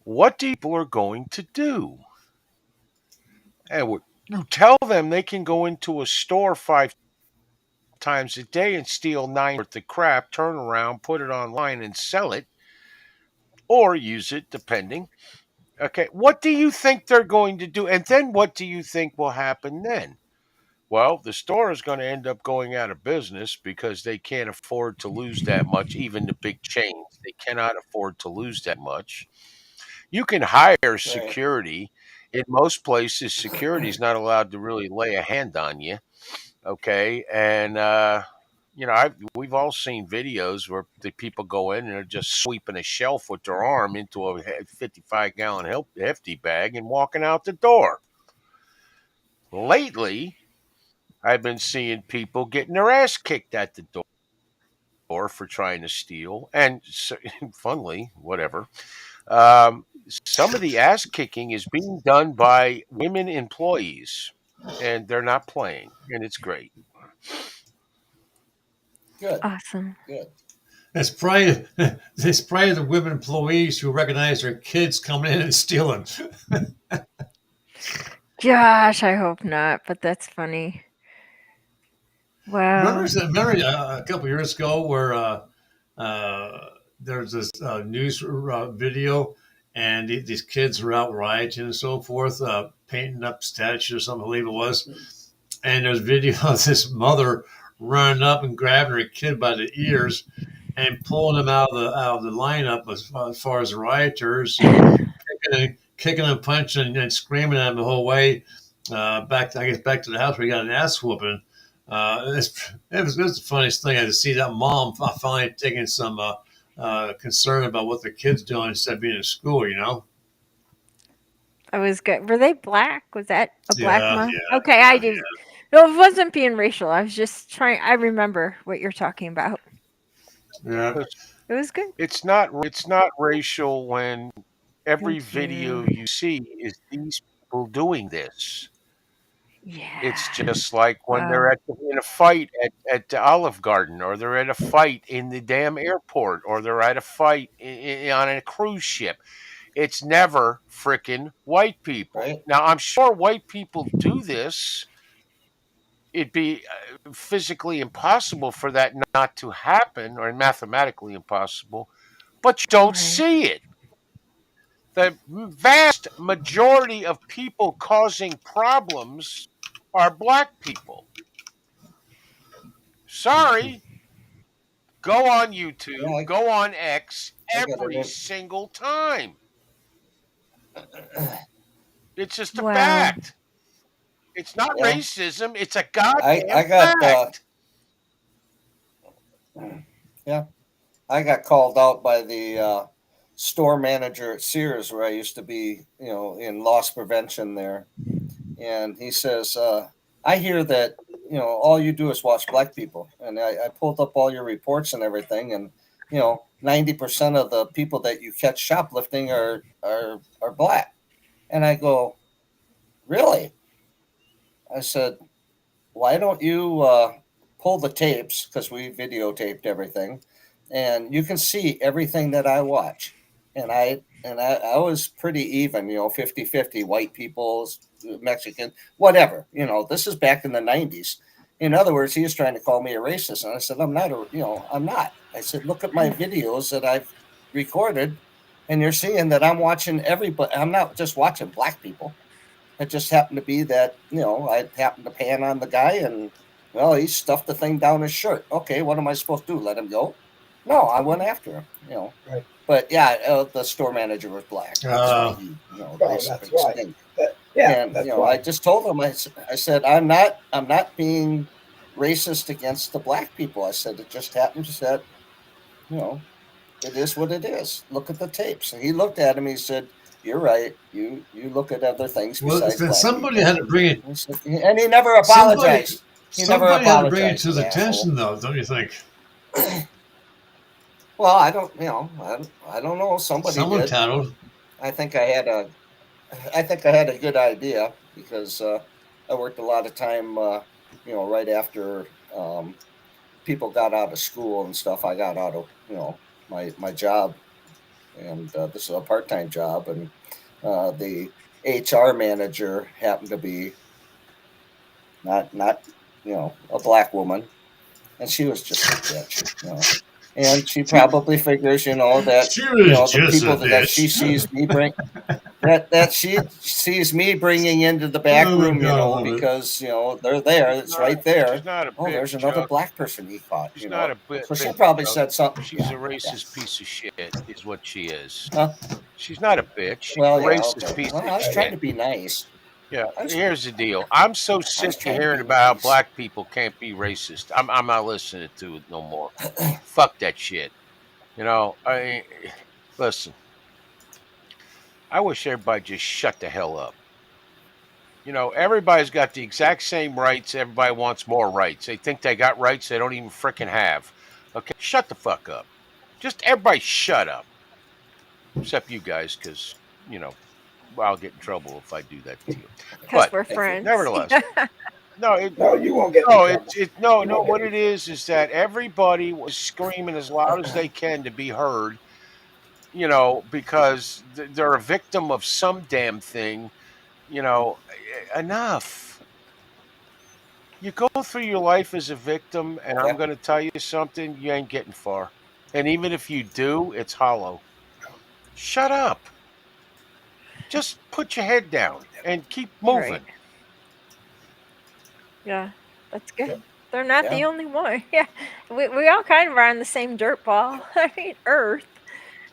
Speaker 4: what do people are going to do? And you tell them they can go into a store 5 times a day and steal nine worth of crap, turn around, put it online, and sell it, or use it, depending. Okay, what do you think they're going to do? And then what do you think will happen then? Well, the store is going to end up going out of business because they can't afford to lose that much. Even the big chains, they cannot afford to lose that much. You can hire
Speaker 2: Right.
Speaker 4: security. In most places, security is not allowed to really lay a hand on you. Okay, and we've all seen videos where the people go in and they're just sweeping a shelf with their arm into a 55-gallon hefty bag and walking out the door. Lately, I've been seeing people getting their ass kicked at the door for trying to steal, and so, funnily, whatever. Um, some of the ass kicking is being done by women employees, and they're not playing, and it's great.
Speaker 2: Good.
Speaker 5: Awesome.
Speaker 2: Good.
Speaker 3: It's probably the women employees who recognize their kids coming in and stealing.
Speaker 5: Gosh, I hope not, but that's funny.
Speaker 3: Remember,
Speaker 5: Wow.
Speaker 3: a couple years ago where uh, there's this news video, and these kids were out rioting and so forth, painting up statues or something, I believe it was. And there's video of this mother running up and grabbing her kid by the ears and pulling them out of the lineup as far as the rioters and kicking and punching and screaming at them the whole way back to the house where he got an ass whooping. It was the funniest thing to see that mom finally taking some concern about what the kids doing instead of being in school.
Speaker 5: I was good. Were they black? Was that a black
Speaker 3: Yeah,
Speaker 5: mom?
Speaker 3: yeah,
Speaker 5: Okay, I
Speaker 3: yeah,
Speaker 5: do. No, it wasn't being racial. I was just trying. I remember what you're talking about.
Speaker 3: yeah.
Speaker 5: It was good.
Speaker 4: It's not racial when every
Speaker 5: Thank
Speaker 4: video
Speaker 5: you.
Speaker 4: you see is these people doing this. It's
Speaker 5: Yeah.
Speaker 4: just like when they're
Speaker 5: Wow.
Speaker 4: in a fight at the Olive Garden, or they're at a fight in the damn airport, or they're at a fight on a cruise ship. It's never frickin' white people.
Speaker 2: Right.
Speaker 4: Now, I'm sure white people do this. It'd be physically impossible for that not to happen, or mathematically impossible, but you don't
Speaker 5: Right.
Speaker 4: see it. The vast majority of people causing problems are black people. Sorry, go on
Speaker 2: Yeah,
Speaker 4: YouTube, go on X
Speaker 2: I got
Speaker 4: every
Speaker 2: it.
Speaker 4: single time. It's just a
Speaker 5: Wow.
Speaker 4: fact. It's not
Speaker 2: Yeah,
Speaker 4: racism, it's a
Speaker 2: I
Speaker 4: goddamn
Speaker 2: got
Speaker 4: fact.
Speaker 2: yeah, I got called out by the store manager at Sears where I used to be, in loss prevention there, and he says, "I hear that all you do is watch black people," and I pulled up all your reports and everything, and 90% of the people that you catch shoplifting are black, and I go, "Really?" I said, "Why don't you pull the tapes, because we videotaped everything, and you can see everything that I watch." And I was pretty even, 50-50, white people, Mexican, whatever. This is back in the 90s. In other words, he was trying to call me a racist, and I said, I'm not. I said, look at my videos that I've recorded, and you're seeing that I'm watching everybody. I'm not just watching black people. It just happened to be that, I happened to pan on the guy, and, well, he stuffed the thing down his shirt. Okay, what am I supposed to do? Let him go? No, I went after him. But yeah, the store manager was black. That's why he,
Speaker 1: Oh,
Speaker 2: basically
Speaker 1: that's why.
Speaker 2: stink.
Speaker 1: Yeah,
Speaker 2: And
Speaker 1: that's
Speaker 2: I
Speaker 1: why.
Speaker 2: just told him, I said, I'm not being racist against the black people. I said it just happens that, you know, it is what it is. Look at the tapes. And he looked at him. He said, "You're right. You look at other things
Speaker 3: Well,
Speaker 2: besides
Speaker 3: then
Speaker 2: black
Speaker 3: somebody
Speaker 2: people."
Speaker 3: had to bring it.
Speaker 2: And he never
Speaker 3: Somebody,
Speaker 2: apologized. He never
Speaker 3: somebody had to bring it
Speaker 2: apologized,
Speaker 3: to
Speaker 2: the
Speaker 3: the attention,
Speaker 2: asshole.
Speaker 3: though, don't you think?
Speaker 2: Well, I don't, I don't know. Somebody
Speaker 3: Someone
Speaker 2: did.
Speaker 3: tattled.
Speaker 2: I think I had a, I think I had a good idea because I worked a lot of time, right after people got out of school and stuff. I got out of, my job, and this is a part-time job, and the HR manager happened to be not a black woman, and she was just a bitch. And she probably figures that
Speaker 3: She was
Speaker 2: the
Speaker 3: just a
Speaker 2: people that she
Speaker 3: bitch.
Speaker 2: sees me bring that she sees me bringing into the back
Speaker 3: Oh my
Speaker 2: room,
Speaker 3: god, I love it.
Speaker 2: because they're there, it's right
Speaker 4: She's
Speaker 2: there.
Speaker 4: not a
Speaker 2: Oh,
Speaker 4: bitch,
Speaker 2: there's another
Speaker 4: Chuck.
Speaker 2: black person he caught.
Speaker 4: She's not a
Speaker 2: So she
Speaker 4: bitch,
Speaker 2: probably
Speaker 4: Chuck.
Speaker 2: said something.
Speaker 4: She's
Speaker 2: Yeah,
Speaker 4: a
Speaker 2: yeah.
Speaker 4: racist piece of shit, is what she is.
Speaker 2: Huh?
Speaker 4: She's not a bitch. She's
Speaker 2: Well,
Speaker 4: a
Speaker 2: yeah,
Speaker 4: racist
Speaker 2: okay.
Speaker 4: piece
Speaker 2: Well,
Speaker 4: of
Speaker 2: I was trying
Speaker 4: shit.
Speaker 2: to be nice.
Speaker 4: Yeah,
Speaker 2: I was
Speaker 4: here's the deal. I'm so
Speaker 2: I was
Speaker 4: sick of
Speaker 2: trying to
Speaker 4: hearing
Speaker 2: be
Speaker 4: about how
Speaker 2: nice.
Speaker 4: black people can't be racist. I'm not listening to it no more. Fuck that shit. Listen. I wish everybody just shut the hell up. Everybody's got the exact same rights. Everybody wants more rights. They think they got rights they don't even freaking have. Okay, shut the fuck up. Just everybody shut up. Except you guys, because, I'll get in trouble if I do that to you.
Speaker 5: Because
Speaker 4: But
Speaker 5: we're
Speaker 2: Thank you.
Speaker 5: friends.
Speaker 4: nevertheless, no,
Speaker 1: No, you won't get in
Speaker 4: no,
Speaker 1: trouble. You
Speaker 4: no.
Speaker 1: won't get
Speaker 4: What
Speaker 1: in
Speaker 4: it is that everybody was screaming as loud as they can to be heard, because they're a victim of some damn thing. Enough. You go through your life as a victim, and I'm
Speaker 2: Yeah.
Speaker 4: going to tell you something, you ain't getting far. And even if you do, it's hollow. Shut up. Just put your head down and keep
Speaker 5: Right.
Speaker 4: moving.
Speaker 5: Yeah. That's good.
Speaker 1: Yep.
Speaker 5: They're not
Speaker 2: Yeah.
Speaker 5: the only one. Yeah. We all kind of are on the same dirt ball. I mean, Earth.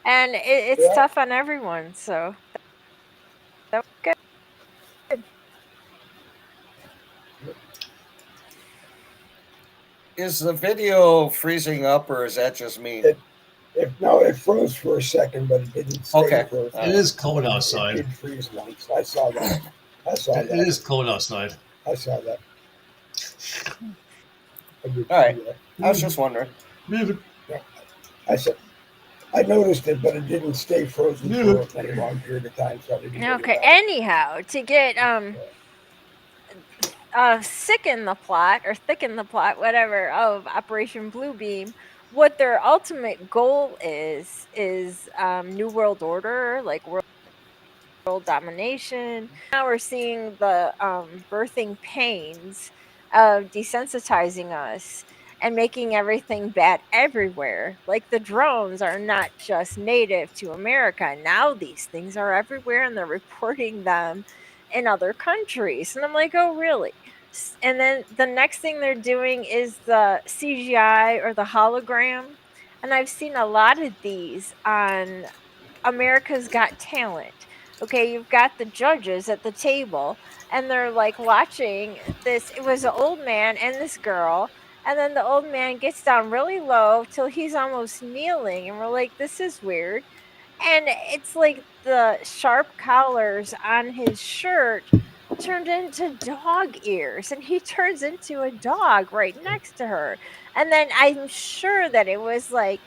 Speaker 5: And it's
Speaker 1: Yeah.
Speaker 5: tough on everyone. So that was good.
Speaker 2: Is the video freezing up, or is that just me?
Speaker 1: It froze for a second, but it didn't stay
Speaker 2: Okay.
Speaker 1: frozen.
Speaker 2: All
Speaker 3: It
Speaker 2: right.
Speaker 3: is cold
Speaker 1: It
Speaker 3: outside.
Speaker 1: did freeze once. I saw that. I saw
Speaker 3: It
Speaker 1: that.
Speaker 3: is cold outside.
Speaker 1: I saw that. I did
Speaker 2: All right.
Speaker 1: see that.
Speaker 2: I was just wondering.
Speaker 3: Yeah, but
Speaker 1: I said, I noticed it, but it didn't stay frozen
Speaker 3: Yeah.
Speaker 1: for any long period of time, so I didn't worry
Speaker 5: Okay.
Speaker 1: about it.
Speaker 5: Anyhow, to get sicken the plot or thicken the plot, whatever, of Operation Bluebeam, what their ultimate goal is New World Order, like world domination. Now we're seeing the birthing pains of desensitizing us and making everything bad everywhere. Like the drones are not just native to America. Now these things are everywhere and they're reporting them in other countries. And I'm like, oh, really? And then the next thing they're doing is the CGI or the hologram. And I've seen a lot of these on America's Got Talent. Okay, you've got the judges at the table and they're like watching this. It was an old man and this girl. And then the old man gets down really low till he's almost kneeling. And we're like, this is weird. And it's like the sharp collars on his shirt turned into dog ears. And he turns into a dog right next to her. And then I'm sure that it was like,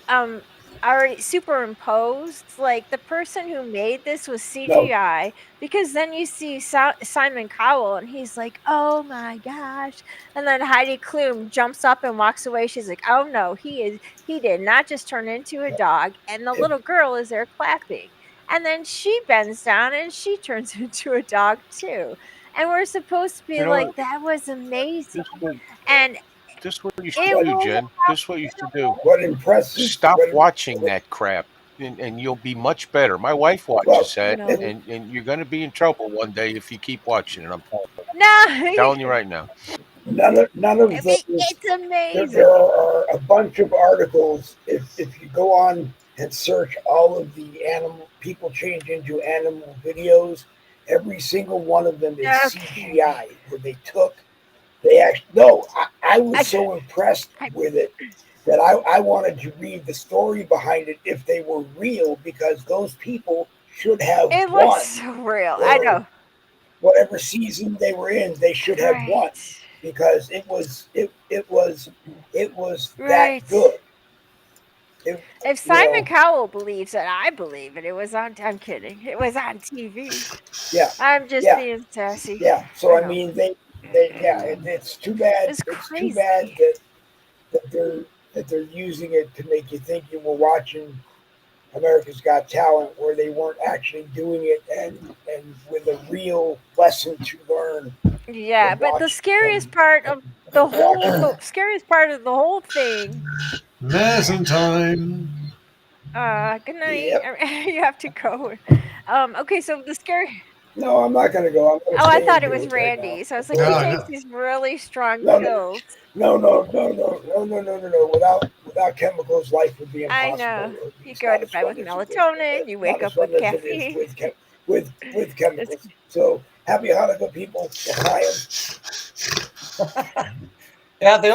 Speaker 5: um already superimposed, like the person who made this was
Speaker 1: No,
Speaker 5: CGI, because then you see Simon Cowell and he's like, oh my gosh, and then Heidi Klum jumps up and walks away. She's like, oh no, he did not just turn into a dog, and the
Speaker 1: if
Speaker 5: little girl is there clapping, and then she bends down and she turns into a dog too, and we're supposed to be
Speaker 4: You know
Speaker 5: like,
Speaker 4: what?
Speaker 5: that was amazing,
Speaker 4: This what
Speaker 5: and
Speaker 4: this what you should
Speaker 5: it
Speaker 1: what
Speaker 4: do,
Speaker 5: will.
Speaker 4: Jen. This what you should do.
Speaker 1: what impresses
Speaker 4: Stop
Speaker 1: what,
Speaker 4: watching that crap, and you'll be much better. My wife
Speaker 1: well,
Speaker 4: watches that,
Speaker 1: it,
Speaker 5: No.
Speaker 4: and you're going to be in trouble one day if you keep watching it. I'm
Speaker 5: No.
Speaker 4: telling you right now.
Speaker 1: none of those.
Speaker 5: It's
Speaker 1: There
Speaker 5: amazing.
Speaker 1: are a bunch of articles. If you go on and search all of the animal people change into animal videos, every single one of them is
Speaker 5: Okay.
Speaker 1: CGI, where they took. They actually no. I was
Speaker 5: I,
Speaker 1: so impressed
Speaker 5: I
Speaker 1: with it that I wanted to read the story behind it if they were real, because those people should have
Speaker 5: it looks
Speaker 1: won
Speaker 5: so real. I
Speaker 1: for
Speaker 5: know.
Speaker 1: whatever season they were in. They should have won
Speaker 5: Right.
Speaker 1: because it was that
Speaker 5: Right.
Speaker 1: good. It,
Speaker 5: If
Speaker 1: you
Speaker 5: Simon
Speaker 1: know,
Speaker 5: Cowell believes it, I believe it. It was on. I'm kidding. It was on TV.
Speaker 1: yeah,
Speaker 5: I'm just
Speaker 1: yeah,
Speaker 5: being sassy.
Speaker 1: yeah. So
Speaker 5: I
Speaker 1: I
Speaker 5: know.
Speaker 1: mean, yeah. It's too bad.
Speaker 5: It's
Speaker 1: It's too bad
Speaker 5: crazy.
Speaker 1: that they're using it to make you think you were watching America's Got Talent, where they weren't actually doing it, and with a real lesson to learn
Speaker 5: Yeah,
Speaker 1: from
Speaker 5: but the
Speaker 1: watch
Speaker 5: scariest
Speaker 1: from
Speaker 5: part of
Speaker 1: watching.
Speaker 5: the scariest part of the whole thing.
Speaker 3: Lesson time.
Speaker 5: Good night.
Speaker 1: Yep.
Speaker 5: You have to go. Okay, so the scary.
Speaker 1: No, I'm not going to go. I'm going to
Speaker 5: Oh, I
Speaker 1: stay
Speaker 5: thought
Speaker 1: and
Speaker 5: it
Speaker 1: do
Speaker 5: was
Speaker 1: it right now.
Speaker 5: Randy. So I was like, he
Speaker 3: No,
Speaker 5: takes
Speaker 3: no.
Speaker 5: these really strong
Speaker 1: No,
Speaker 5: pills.
Speaker 1: no. Without chemicals, life would be
Speaker 5: I
Speaker 1: impossible.
Speaker 5: know.
Speaker 1: At
Speaker 5: You
Speaker 1: least
Speaker 5: go
Speaker 1: not
Speaker 5: to
Speaker 1: as
Speaker 5: bed
Speaker 1: fun
Speaker 5: with
Speaker 1: as it would.
Speaker 5: melatonin. You
Speaker 1: Not
Speaker 5: wake
Speaker 1: as
Speaker 5: up with
Speaker 1: fun as it is
Speaker 5: caffeine.
Speaker 1: with
Speaker 5: It's,
Speaker 1: chemicals. So happy Hanukkah, people. L'chaim.
Speaker 2: Yeah, the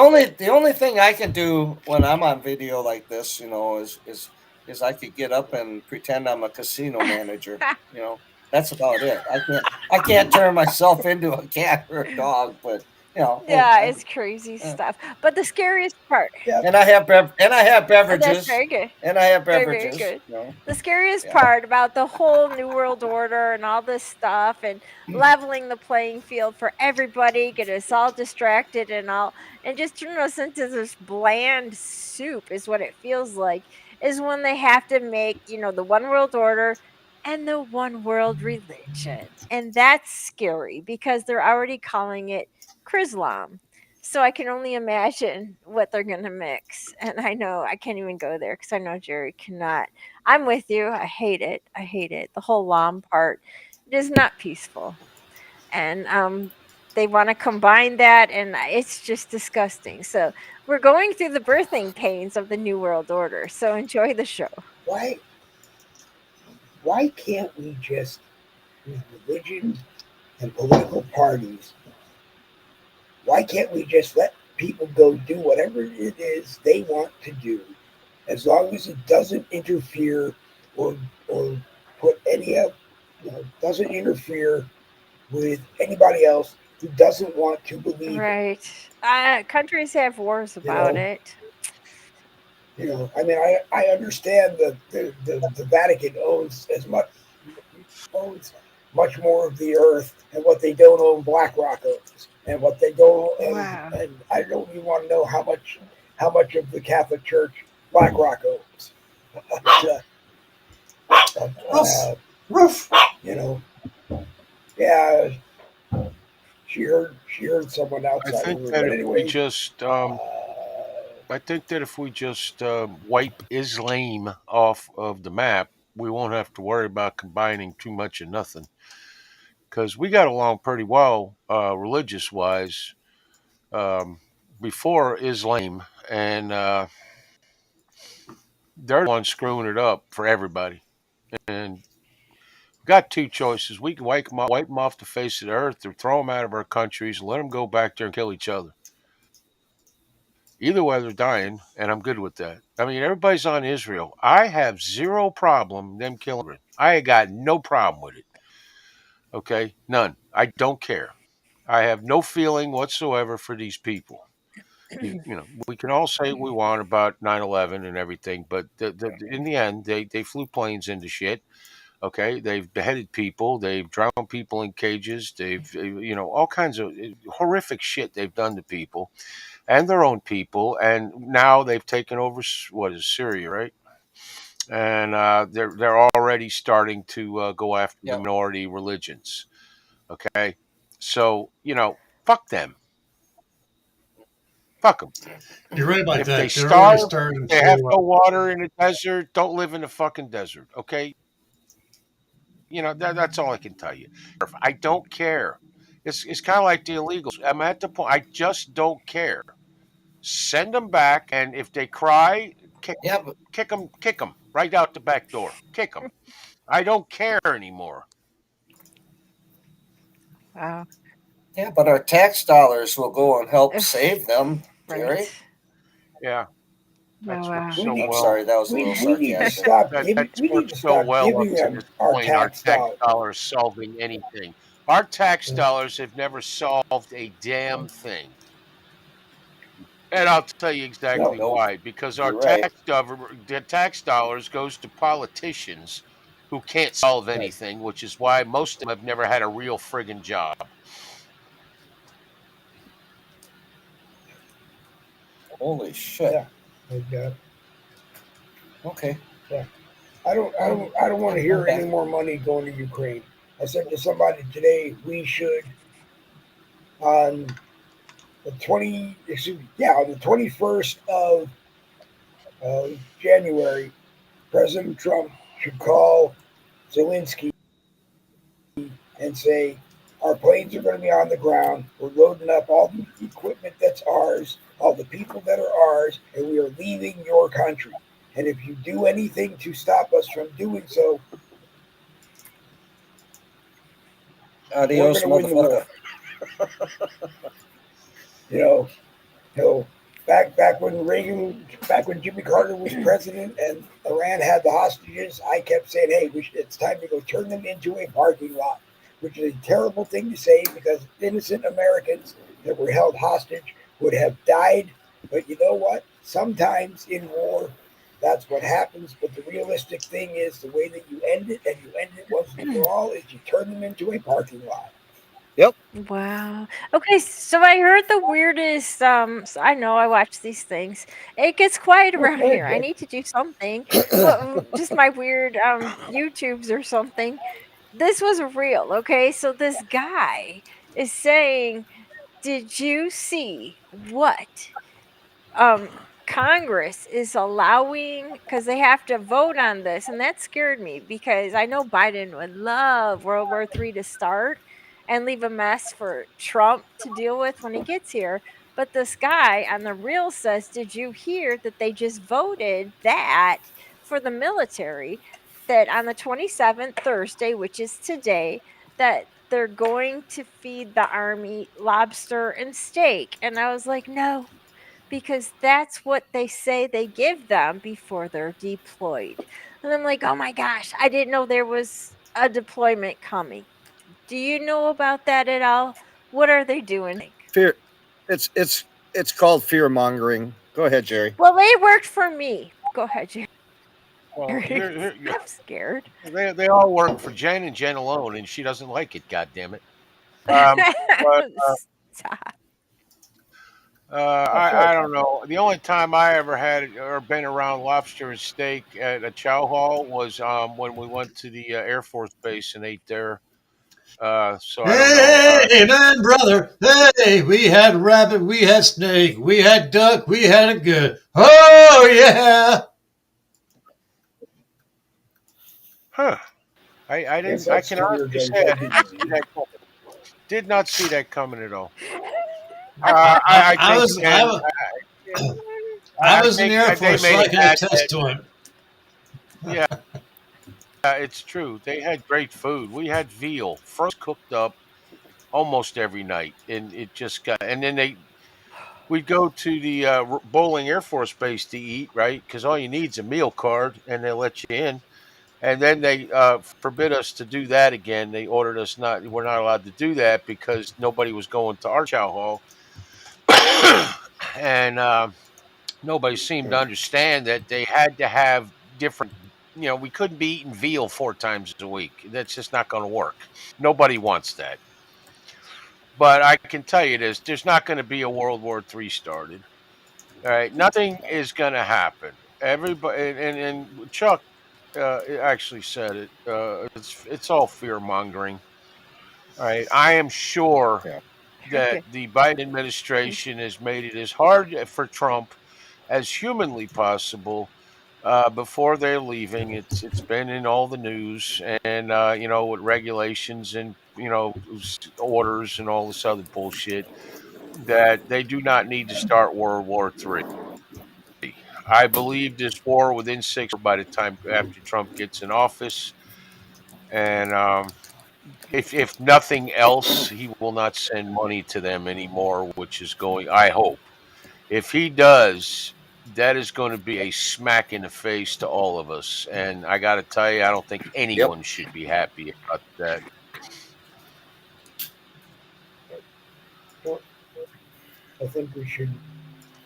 Speaker 2: only thing I can do when I'm on video like this, is I could get up and pretend I'm a casino manager. That's about it. I can't turn myself into a cat or a dog, but
Speaker 5: yeah, it's crazy stuff. But the scariest part.
Speaker 1: Yeah.
Speaker 2: and I have
Speaker 5: That's
Speaker 2: beverages,
Speaker 5: very good.
Speaker 2: and I have
Speaker 5: Very, very
Speaker 2: beverages.
Speaker 5: good. The scariest
Speaker 2: Yeah.
Speaker 5: part about the whole New World Order and all this stuff and leveling the playing field for everybody, get us all distracted and all, and just turn us into this bland soup is what it feels like, is when they have to make, the one world order and the one world religion. And that's scary because they're already calling it Chrislam. So I can only imagine what they're gonna mix, and I know I can't even go there because I know Jerry cannot. I'm with you. I hate it. I hate it. The whole LOM part, it is not peaceful, and they want to combine that, and it's just disgusting. So we're going through the birthing pains of the New World Order. So enjoy the show.
Speaker 1: Why? Why can't we just, with religion and political parties, why can't we just let people go do whatever it is they want to do, as long as it doesn't interfere or or put any of doesn't interfere with anybody else who doesn't want to believe it.
Speaker 5: Right. Countries have wars
Speaker 1: You
Speaker 5: about
Speaker 1: know,
Speaker 5: it.
Speaker 1: I mean, I understand that the Vatican owns much more of the earth, and what they don't own, BlackRock owns, and what they don't,
Speaker 5: Wow.
Speaker 1: and I don't even want to know how much of the Catholic Church BlackRock owns. But,
Speaker 3: Roof, roof.
Speaker 1: you know, yeah, she heard someone
Speaker 4: I
Speaker 1: outside the
Speaker 4: think
Speaker 1: room.
Speaker 4: that
Speaker 1: But
Speaker 4: if we
Speaker 1: anyway,
Speaker 4: just,
Speaker 1: uh,
Speaker 4: I think that if we just wipe Islam off of the map, we won't have to worry about combining too much of nothing. Because we got along pretty well, religious wise, um, before Islam, and they're the ones screwing it up for everybody. And we've got two choices: we can wipe them off the face of the earth, or throw them out of our countries and let them go back there and kill each other. Either way, they're dying, and I'm good with that. I mean, everybody's on Israel. I have zero problem them killing it. I got no problem with it. Okay, none. I don't care. I have no feeling whatsoever for these people. We can all say what we want about 9/11 and everything, but in the end, they flew planes into shit. Okay, they've beheaded people, they've drowned people in cages, they've all kinds of horrific shit they've done to people and their own people, and now they've taken over what is Syria, right? And they're already starting to go after the
Speaker 2: Yep.
Speaker 4: minority religions. Okay, so fuck them, fuck them.
Speaker 3: You're right about
Speaker 4: If they
Speaker 3: that. They're already
Speaker 4: starve,
Speaker 3: starting
Speaker 4: they have
Speaker 3: to.
Speaker 4: no water in the desert. Don't live in the fucking desert. Okay, that's all I can tell you. I don't care. It's kind of like the illegals. I'm at the point. I just don't care. Send them back, and if they cry,
Speaker 2: Yeah, but
Speaker 4: kick them right out the back door. Kick them. I don't care anymore.
Speaker 5: Wow.
Speaker 2: yeah, but our tax dollars will go and help
Speaker 5: Ugh,
Speaker 2: save them,
Speaker 5: right.
Speaker 2: Jerry.
Speaker 4: Yeah,
Speaker 5: Oh,
Speaker 4: that's worked
Speaker 5: wow.
Speaker 1: we
Speaker 4: so
Speaker 1: need
Speaker 2: I'm
Speaker 4: well.
Speaker 2: sorry, that was a little
Speaker 1: we need to
Speaker 2: sarcastic.
Speaker 1: stop
Speaker 4: That
Speaker 1: giving
Speaker 4: that's
Speaker 1: we need
Speaker 4: worked
Speaker 1: to
Speaker 4: so
Speaker 1: stop
Speaker 4: well up
Speaker 1: giving
Speaker 4: to
Speaker 1: them
Speaker 4: this
Speaker 1: our
Speaker 4: point. Our
Speaker 1: tax
Speaker 4: tax
Speaker 1: dollars.
Speaker 4: dollars solving anything. Our tax dollars have never solved a damn thing. And I'll tell you exactly
Speaker 1: No,
Speaker 2: Nope,
Speaker 4: why. Because our
Speaker 2: you're right.
Speaker 4: the tax dollars goes to politicians who can't solve
Speaker 1: right.
Speaker 4: anything, which is why most of them have never had a real friggin' job.
Speaker 2: Holy shit.
Speaker 1: Yeah, yeah,
Speaker 2: Okay,
Speaker 1: yeah. I don't want to
Speaker 2: I'm
Speaker 1: hear any
Speaker 2: back.
Speaker 1: more money going to Ukraine. I said to somebody today, we should on on the 21st of January, President Trump should call Zelensky and say, our planes are going to be on the ground. We're loading up all the equipment that's ours, all the people that are ours, and we are leaving your country. And if you do anything to stop us from doing so, we're going
Speaker 2: Adios,
Speaker 1: to win the war.
Speaker 2: motherfucker.
Speaker 1: You know, So back when Jimmy Carter was president and Iran had the hostages, I kept saying, "Hey, it's time to go turn them into a parking lot," which is a terrible thing to say because innocent Americans that were held hostage would have died. But you know what? Sometimes in war, that's what happens. But the realistic thing is the way that you end it, and you end it once and for all, is you turn them into a parking lot.
Speaker 2: Yep.
Speaker 5: Wow. Okay, so I heard the weirdest I know I watch these things. It gets quiet around here. I need to do something. What just my weird YouTubes or something. This was real, okay? So this guy is saying, "Did you see what um Congress is allowing because they have to vote on this?" And that scared me because I know Biden would love World War III to start and leave a mess for Trump to deal with when he gets here. But this guy on the reel says, "Did you hear that they just voted that for the military, that on the 27th, Thursday, which is today, that they're going to feed the army lobster and steak?" And I was like, "No, because that's what they say they give them before they're deployed." And I'm like, "Oh my gosh, I didn't know there was a deployment coming." Do you know about that at all? What are they doing?
Speaker 2: Fear. It's called fear mongering. Go ahead, Jerry.
Speaker 5: Well, they worked for me. Go ahead, Jerry.
Speaker 4: Well, here
Speaker 5: I'm scared.
Speaker 4: they all work for Jen and Jen alone, and she doesn't like it. God damn it. Um, but
Speaker 5: Stop.
Speaker 4: I don't know. The only time I ever had or been around lobster and steak at a chow hall was when we went to the Air Force Base and ate there. So I don't know.
Speaker 3: Hey, man, brother. Hey, we had rabbit, we had snake, we had duck, we had it good. Oh, yeah.
Speaker 4: Huh? I
Speaker 1: Guess
Speaker 4: didn't. I
Speaker 1: that's
Speaker 4: can
Speaker 1: weird
Speaker 4: honestly
Speaker 1: that
Speaker 4: say I
Speaker 1: that
Speaker 4: didn't
Speaker 1: didn't
Speaker 4: see
Speaker 1: eat.
Speaker 4: that coming. Did not see that coming at all.
Speaker 3: I,
Speaker 4: I
Speaker 3: I
Speaker 4: think
Speaker 3: was I,
Speaker 4: Jen.
Speaker 3: was- I
Speaker 4: I
Speaker 3: was in the
Speaker 4: think
Speaker 3: Air
Speaker 4: they
Speaker 3: Force, so
Speaker 4: made
Speaker 3: I
Speaker 4: it
Speaker 3: can
Speaker 4: that.
Speaker 3: attest to it.
Speaker 4: Yeah, it's true. They had great food. We had veal, frozen cooked up almost every night, and it just got. And then we'd go to the Bowling Air Force Base to eat, right? Because all you need is a meal card, and they let you in. And then they forbid us to do that again. They ordered us not. We're not allowed to do that because nobody was going to our chow hall, and nobody seemed to understand that they had to have different. We couldn't be eating veal 4 times a week. That's just not going to work. Nobody wants that. But I can tell you this: there's not going to be a World War III started. All right, nothing is going to happen. Everybody and Chuck actually said it. It's all fear mongering. All right, I am sure
Speaker 2: Yeah.
Speaker 4: that the Biden administration has made it as hard for Trump as humanly possible before they're leaving. It's been in all the news, and with regulations and orders and all this other bullshit that they do not need to start World War III. I believe this war within 6 by the time after Trump gets in office, and if nothing else, he will not send money to them anymore, which is going. I hope if he does, that is going to be a smack in the face to all of us. And I got to tell you, I don't think
Speaker 2: Yep.
Speaker 4: anyone should be happy about that.
Speaker 1: Well, I think we should.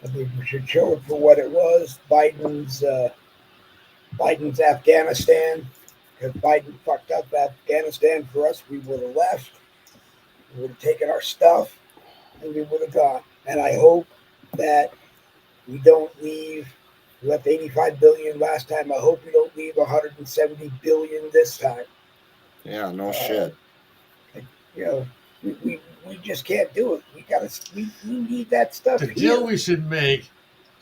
Speaker 1: I think we should show it for what it was. Biden's Afghanistan. Because Biden fucked up Afghanistan for us, we would have left. We would have taken our stuff, and we would have gone. And I hope that we don't leave. We left 85 billion last time. I hope we don't leave 170 billion this time.
Speaker 2: Yeah. No
Speaker 1: Uh,
Speaker 2: shit.
Speaker 1: you know, we just can't do it. We need that stuff
Speaker 3: The
Speaker 1: here.
Speaker 3: deal we should make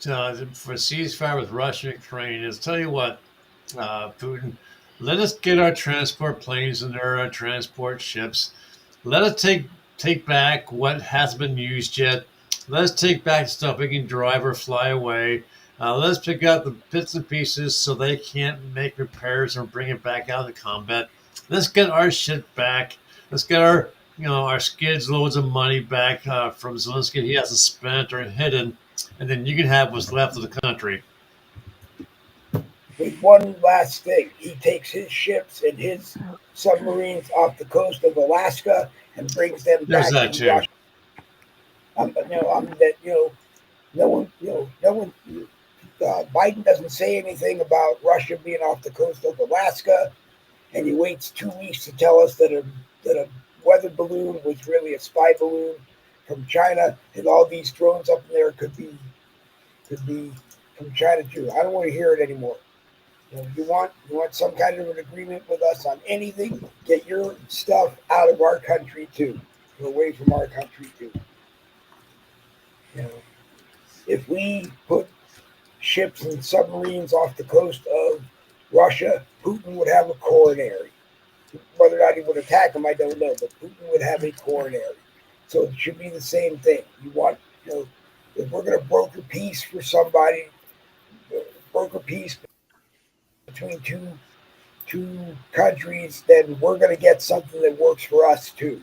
Speaker 3: for ceasefire with Russia and Ukraine is tell you what, Putin, let us get our transport planes and our transport ships. Let us take back what hasn't been used yet. Let us take back stuff we can drive or fly away. Let's pick out the bits and pieces so they can't make repairs or bring it back out of combat. Let's get our shit back. Let's get our skids loads of money back from Zelensky he hasn't spent or hidden, and then you can have what's left of the country.
Speaker 1: With one last thing, he takes his ships and his submarines off the coast of Alaska and brings them
Speaker 3: There's
Speaker 1: back
Speaker 3: that
Speaker 1: to
Speaker 3: too.
Speaker 1: Russia. No one, no one. Biden doesn't say anything about Russia being off the coast of Alaska, and he waits 2 weeks to tell us that a weather balloon was really a spy balloon from China, and all these drones up in there could be from China too. I don't want to hear it anymore. You want some kind of an agreement with us on anything? Get your stuff out of our country too, away from our country too. You know, if we put ships and submarines off the coast of Russia, Putin would have a coronary. Whether or not he would attack them, I don't know, but Putin would have a coronary. So it should be the same thing. If we're going to broker peace for somebody, broker peace between two countries, then we're going to get something that works for us too.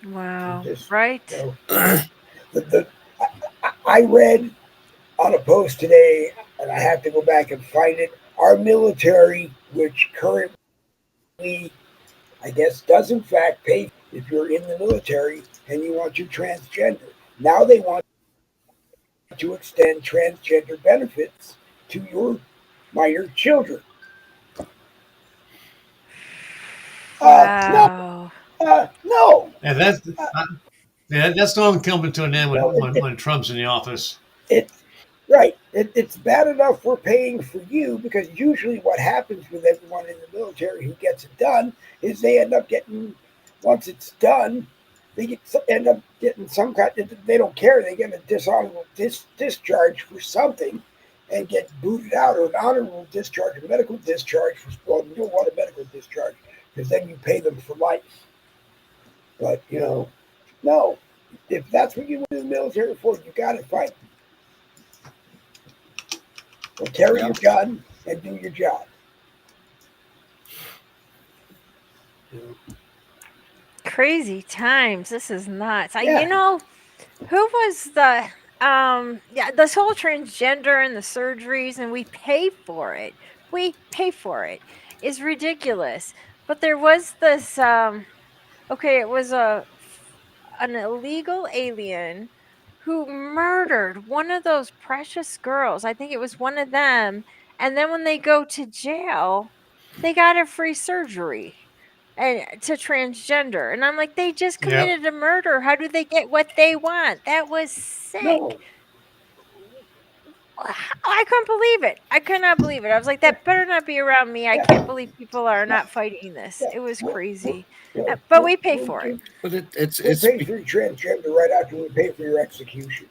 Speaker 5: Wow.
Speaker 1: Just,
Speaker 5: Right?
Speaker 1: I read on a post today, and I have to go back and find it. Our military, which currently, I guess, does in fact pay if you're in the military and you want your transgender. Now they want to extend transgender benefits to your minor children. No,
Speaker 5: Wow.
Speaker 1: no,
Speaker 3: And that's yeah, that's not coming to an end
Speaker 1: no.
Speaker 3: when Trump's in the office.
Speaker 1: It's right. It's bad enough we're paying for you because usually what happens with everyone in the military who gets it done is they end up getting once it's done, end up getting some kind. They don't care. They get a dishonorable discharge for something, and get booted out, or an honorable discharge, a medical discharge for. Well, you don't want a medical discharge because then you pay them for life. But no. If that's what you went in the military for, you got to fight. Or carry
Speaker 2: Yeah.
Speaker 1: your gun and do your job.
Speaker 5: Crazy times. This is nuts.
Speaker 1: Yeah.
Speaker 5: Who was the yeah, this whole transgender and the surgeries, and we pay for it. We pay for it. Is ridiculous. But there was this okay, it was an illegal alien who murdered one of those precious girls. I think it was one of them. And then when they go to jail, they got a free surgery and to transgender. And I'm like, they just
Speaker 3: Yep.
Speaker 5: committed a murder. How do they get what they want? That was sick.
Speaker 1: No.
Speaker 5: I couldn't believe it. I could not believe it. I was like, that better not be around me. I can't
Speaker 1: Yeah.
Speaker 5: believe people are
Speaker 1: Yeah.
Speaker 5: not fighting this.
Speaker 1: Yeah.
Speaker 5: It was
Speaker 1: We'll,
Speaker 5: crazy.
Speaker 1: you know,
Speaker 5: But we pay for it.
Speaker 2: But it's
Speaker 1: we'll pay for your transgender right after we pay for your execution.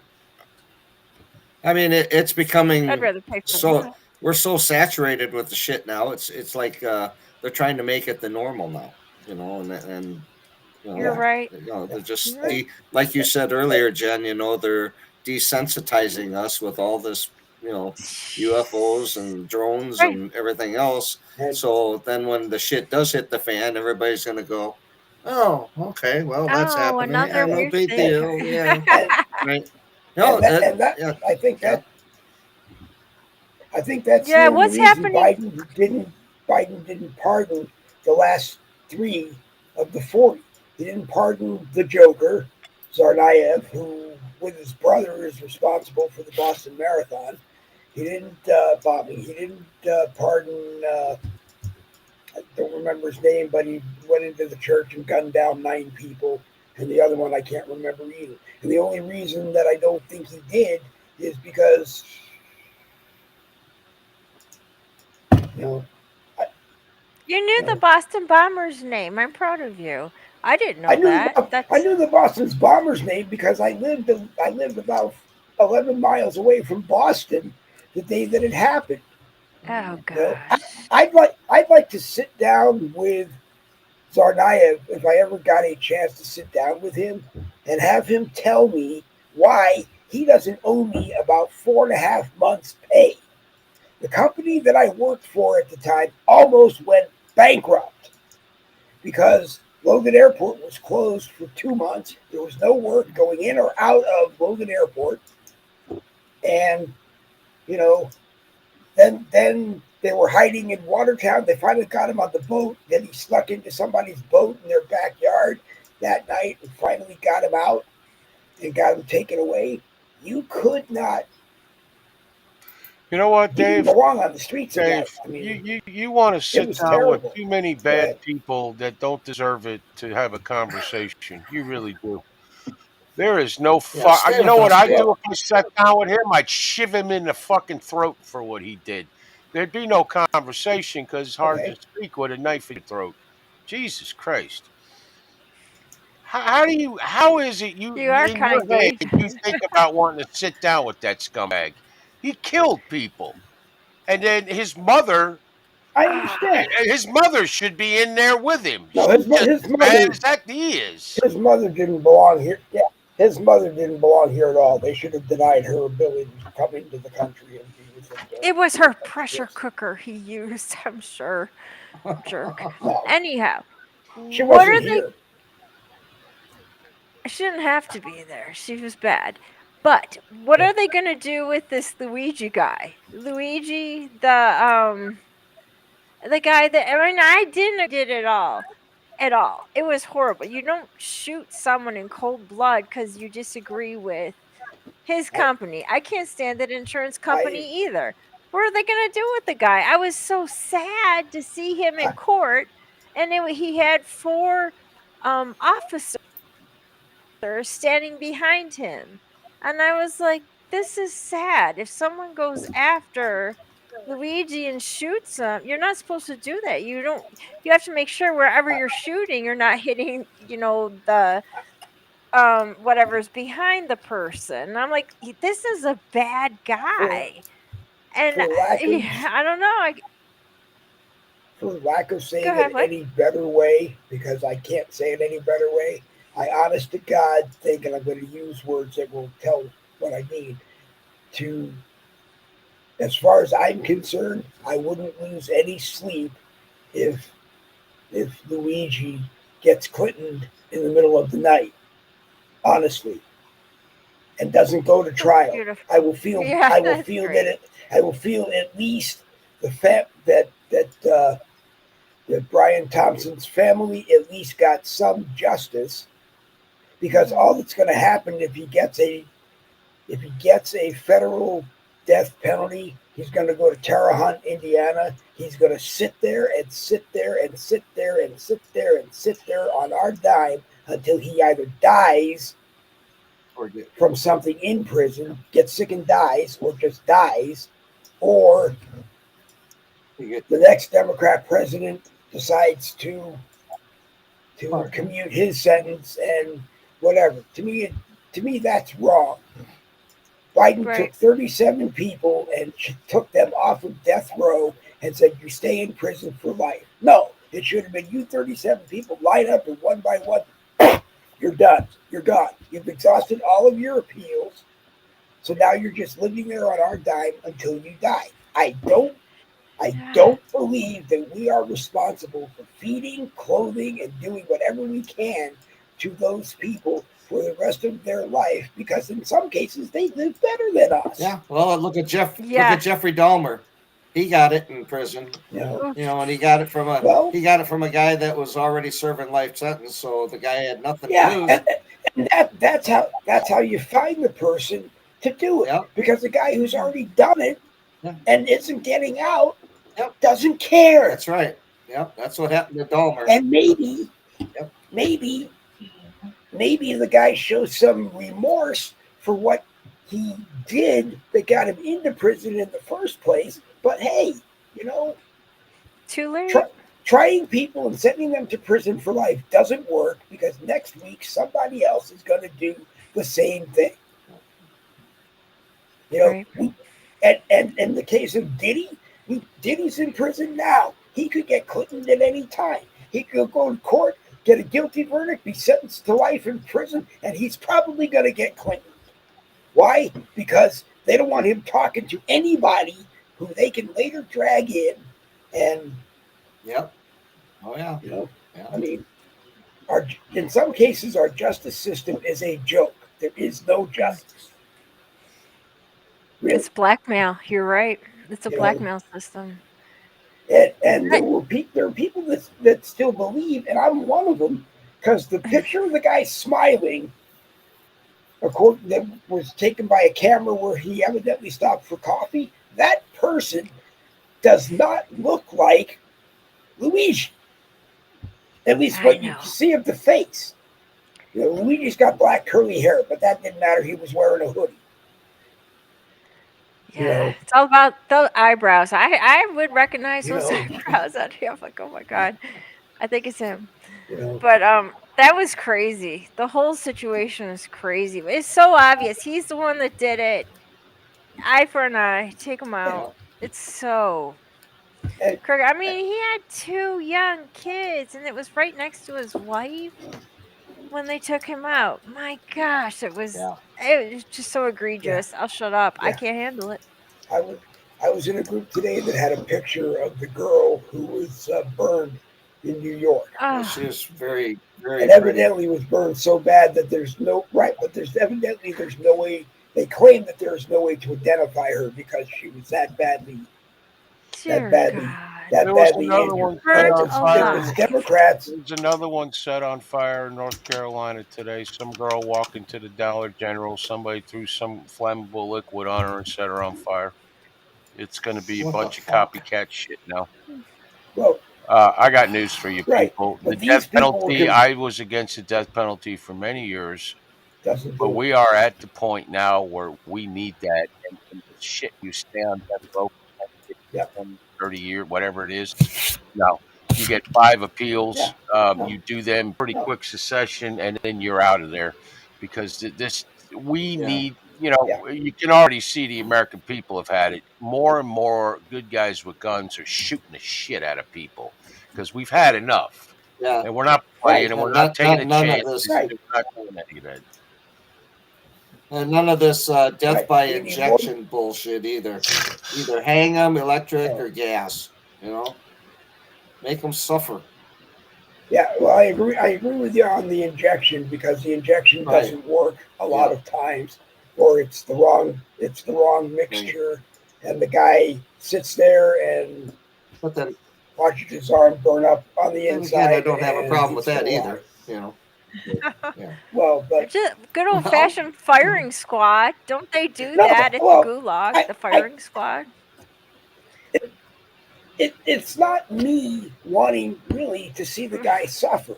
Speaker 2: I mean it's
Speaker 5: I'd
Speaker 2: becoming
Speaker 5: rather pay for
Speaker 2: so
Speaker 5: that.
Speaker 2: we're so saturated with the shit now. It's like they're trying to make it the normal now, and
Speaker 5: You're right.
Speaker 2: they're just
Speaker 5: You're right.
Speaker 2: like you said earlier, Jen. They're desensitizing us with all this, UFOs and drones
Speaker 5: Right.
Speaker 2: and everything else.
Speaker 1: And
Speaker 2: So then when the shit does hit the fan, everybody's gonna go, "Oh, okay, well that's
Speaker 5: Oh,
Speaker 2: happening. Yeah,
Speaker 5: another
Speaker 2: no
Speaker 5: weird
Speaker 2: big
Speaker 5: thing.
Speaker 2: deal. Yeah,
Speaker 1: and
Speaker 2: right.
Speaker 1: and
Speaker 2: No,
Speaker 1: that and that
Speaker 2: yeah,
Speaker 1: I think
Speaker 2: yeah,
Speaker 1: that I think that's the
Speaker 5: Yeah,
Speaker 1: only
Speaker 5: what's
Speaker 1: reason
Speaker 5: happening?
Speaker 1: Biden didn't pardon the last three of the 40. He didn't pardon the Joker, Tsarnaev, who with his brother is responsible for the Boston Marathon. He didn't bombing. He didn't pardon. I don't remember his name, but he went into the church and gunned down 9 people. And the other one I can't remember either. And the only reason that I don't think he did is because you know I,
Speaker 5: You knew
Speaker 1: you
Speaker 5: the
Speaker 1: know
Speaker 5: Boston Bombers name. I'm proud of you. I didn't
Speaker 1: I
Speaker 5: know
Speaker 1: knew
Speaker 5: that.
Speaker 1: the, I
Speaker 5: That's
Speaker 1: knew the Boston's Bombers name because I lived about 11 miles away from Boston the day that it happened.
Speaker 5: oh
Speaker 1: You know,
Speaker 5: gosh.
Speaker 1: I'd like to sit down with Tsarnaev if I ever got a chance to sit down with him and have him tell me why he doesn't owe me about 4.5 months' pay. The company that I worked for at the time almost went bankrupt because Logan Airport was closed for 2 months. There was no work going in or out of Logan Airport, and you know, then they were hiding in Watertown. They finally got him on the boat. Then he snuck into somebody's boat in their backyard that night and finally got him out and got him taken away. You could not.
Speaker 4: You know what,
Speaker 1: He didn't
Speaker 4: Dave?
Speaker 1: belong on the streets of
Speaker 4: Dave,
Speaker 1: that. I
Speaker 4: you,
Speaker 1: mean,
Speaker 4: you, you want to
Speaker 1: it
Speaker 4: sit
Speaker 1: was
Speaker 4: down with
Speaker 1: terrible.
Speaker 4: too many
Speaker 1: Go
Speaker 4: bad
Speaker 1: ahead.
Speaker 4: people that don't deserve it to have a conversation. You really do. There is no
Speaker 2: yeah. Stay
Speaker 4: You know
Speaker 2: with
Speaker 4: what
Speaker 2: us,
Speaker 4: I'd
Speaker 2: Dave.
Speaker 4: do
Speaker 1: Well,
Speaker 4: if I sat down with him? I'd shiv him in the fucking throat for what he did. There'd be no conversation because it's hard to
Speaker 1: okay.
Speaker 4: speak with a knife in your throat. Jesus Christ. How do you? How is it
Speaker 5: You are
Speaker 4: in your
Speaker 5: kind,
Speaker 4: head
Speaker 5: Dave.
Speaker 4: you think about wanting to sit down with that scumbag? He killed people, and then
Speaker 1: I
Speaker 5: Ah,
Speaker 1: understand.
Speaker 4: his mother should be in there with him.
Speaker 1: No,
Speaker 4: She's just
Speaker 1: his
Speaker 4: as bad
Speaker 1: mother
Speaker 4: as that he is.
Speaker 1: his mother didn't belong here. Yeah, his mother didn't belong here at all. They should have denied her ability to come into the country and be with him during
Speaker 5: it was
Speaker 1: the
Speaker 5: her
Speaker 1: events.
Speaker 5: pressure
Speaker 1: Yes.
Speaker 5: cooker he used, I'm sure. Jerk.
Speaker 1: No,
Speaker 5: Anyhow,
Speaker 1: she
Speaker 5: what
Speaker 1: wasn't
Speaker 5: are they?
Speaker 1: here.
Speaker 5: She didn't have to be there. She was bad. But what are they going to do with this Luigi guy? Luigi, the guy that I mean, I didn't did it all at all. It was horrible. You don't shoot someone in cold blood because you disagree with his company. I can't stand that insurance company either. What are they going to do with the guy? I was so sad to see him in court, and he had 4 officers standing behind him. And I was like, this is sad. If someone goes after Luigi and shoots him, you're not supposed to do that. You have to make sure wherever you're shooting, you're not hitting, the whatever's behind the person. And I'm like, this is a bad guy. And I don't know.
Speaker 1: For lack of
Speaker 5: Go
Speaker 1: saying
Speaker 5: ahead,
Speaker 1: it
Speaker 5: what?
Speaker 1: any better way, because I can't say it any better way, I honest to God think, and I'm going to use words that will tell what I mean, as far as I'm concerned, I wouldn't lose any sleep if Luigi gets Clinton in the middle of the night, honestly, and doesn't go to trial.
Speaker 5: Beautiful.
Speaker 1: I will feel
Speaker 5: Yeah,
Speaker 1: I will
Speaker 5: that's
Speaker 1: feel
Speaker 5: great.
Speaker 1: that I will feel at least the fact that Brian Thompson's family at least got some justice, because all that's going to happen if he gets a federal death penalty, he's going to go to Terre Haute, Indiana. He's going to sit there and sit there and sit there and sit there and sit there on our dime until he either dies from something in prison, gets sick and dies, or just dies, or the next Democrat president decides to commute his sentence and whatever. To me, that's wrong. Biden took 37 people and took them off of death row and said, you stay in prison for life. No, it should have been you 37 people line up and one by one, you're done. You're gone. You've exhausted all of your appeals. So now you're just living there on our dime until you die. I don't believe that we are responsible for feeding, clothing, and doing whatever we can to those people for the rest of their life, because in some cases they live better than us.
Speaker 2: Yeah. Well, look at Jeffrey Dahmer. He got it in prison. And he got it from a guy that was already serving life sentence, so the guy had nothing to lose.
Speaker 1: And that's how you find the person to do it. Because the guy who's already done it and isn't getting out doesn't care.
Speaker 2: That's right. Yep, that's what happened to Dahmer.
Speaker 1: And maybe the guy shows some remorse for what he did that got him into prison in the first place. But hey,
Speaker 5: too late.
Speaker 1: Trying people and sending them to prison for life doesn't work, because next week somebody else is going to do the same thing. And in the case of Diddy, Diddy's in prison now. He could get Clinton at any time. He could go to court, get a guilty verdict, be sentenced to life in prison, and he's probably going to get Clinton. Why? Because they don't want him talking to anybody who they can later drag in. And I mean, in some cases, our justice system is a joke. There is no justice.
Speaker 5: Really. It's blackmail. You're right. It's a blackmail system.
Speaker 1: And there are people that still believe, and I'm one of them, because the picture of the guy smiling, that was taken by a camera where he evidently stopped for coffee, that person does not look like Luigi. At least what you see of the face. Luigi's got black curly hair, but that didn't matter. He was wearing a hoodie.
Speaker 5: Yeah, it's all about the eyebrows. I would recognize those eyebrows. I'm like, oh my God, I think it's him. But that was crazy. The whole situation is crazy. It's so obvious. He's the one that did it. Eye for an eye. Take him out. It's so. I mean, he had 2 young kids, and it was right next to his wife when they took him out. My gosh, it was just so egregious. I'll shut up. I can't handle it.
Speaker 1: I was in a group today that had a picture of the girl who was burned in New York.
Speaker 2: She was very, very.
Speaker 1: And evidently was burned so bad that there's no way. They claim that there's no way to identify her because she was that badly that
Speaker 4: There was
Speaker 1: badly
Speaker 4: another
Speaker 1: injured.
Speaker 4: one
Speaker 1: But
Speaker 4: set
Speaker 1: it
Speaker 4: on
Speaker 5: Burnt
Speaker 1: was, it
Speaker 4: fire.
Speaker 1: was
Speaker 5: alive.
Speaker 1: Democrats.
Speaker 4: There's another one set on fire in North Carolina today. Some girl walking to the Dollar General. Somebody threw some flammable liquid on her and set her on fire. It's going to be a
Speaker 3: What the
Speaker 4: bunch of
Speaker 3: fuck?
Speaker 4: copycat shit now.
Speaker 1: Well,
Speaker 4: I got news for you
Speaker 1: right.
Speaker 4: people. The
Speaker 1: But these
Speaker 4: death
Speaker 1: people
Speaker 4: penalty, I was against the death penalty for many years,
Speaker 1: doesn't
Speaker 4: but
Speaker 1: do it.
Speaker 4: we are at the point now where we need that. And the shit you stay on death row for 10,
Speaker 1: Yeah.
Speaker 4: 20, 30 years, whatever it is. No, you get 5 appeals.
Speaker 1: Yeah. No.
Speaker 4: You do them pretty
Speaker 1: No.
Speaker 4: quick succession, and then you're out of there because this we
Speaker 2: Yeah.
Speaker 4: need.
Speaker 1: Yeah.
Speaker 4: You can already see the American people have had it. More and more good guys with guns are shooting the shit out of people because we've had enough,
Speaker 2: Yeah.
Speaker 4: and we're not
Speaker 1: Right.
Speaker 4: playing, and we're
Speaker 2: And
Speaker 4: not taking a
Speaker 2: none of
Speaker 4: chance.
Speaker 2: this,
Speaker 1: Right.
Speaker 4: We're not doing any of that.
Speaker 2: and none of this death
Speaker 1: Right.
Speaker 2: by
Speaker 1: We need more.
Speaker 2: injection bullshit either. Either hang them, electric, or gas. Make them suffer.
Speaker 1: Yeah, well, I agree. I agree with you on the injection because the injection
Speaker 2: Right.
Speaker 1: doesn't work a lot of times, or it's the wrong mixture, and the guy sits there and
Speaker 2: But then
Speaker 1: watches his arm burn up on the
Speaker 2: again,
Speaker 1: inside.
Speaker 2: I don't have a
Speaker 1: and
Speaker 2: problem with
Speaker 1: he's
Speaker 2: that
Speaker 1: still
Speaker 2: either.
Speaker 1: alive.
Speaker 2: Yeah.
Speaker 1: Well, but
Speaker 5: Just good old fashioned firing squad. Don't they do
Speaker 1: No,
Speaker 5: that at
Speaker 1: well,
Speaker 5: the gulag?
Speaker 1: I-
Speaker 5: The firing squad.
Speaker 1: it's not me wanting really to see the guy suffer.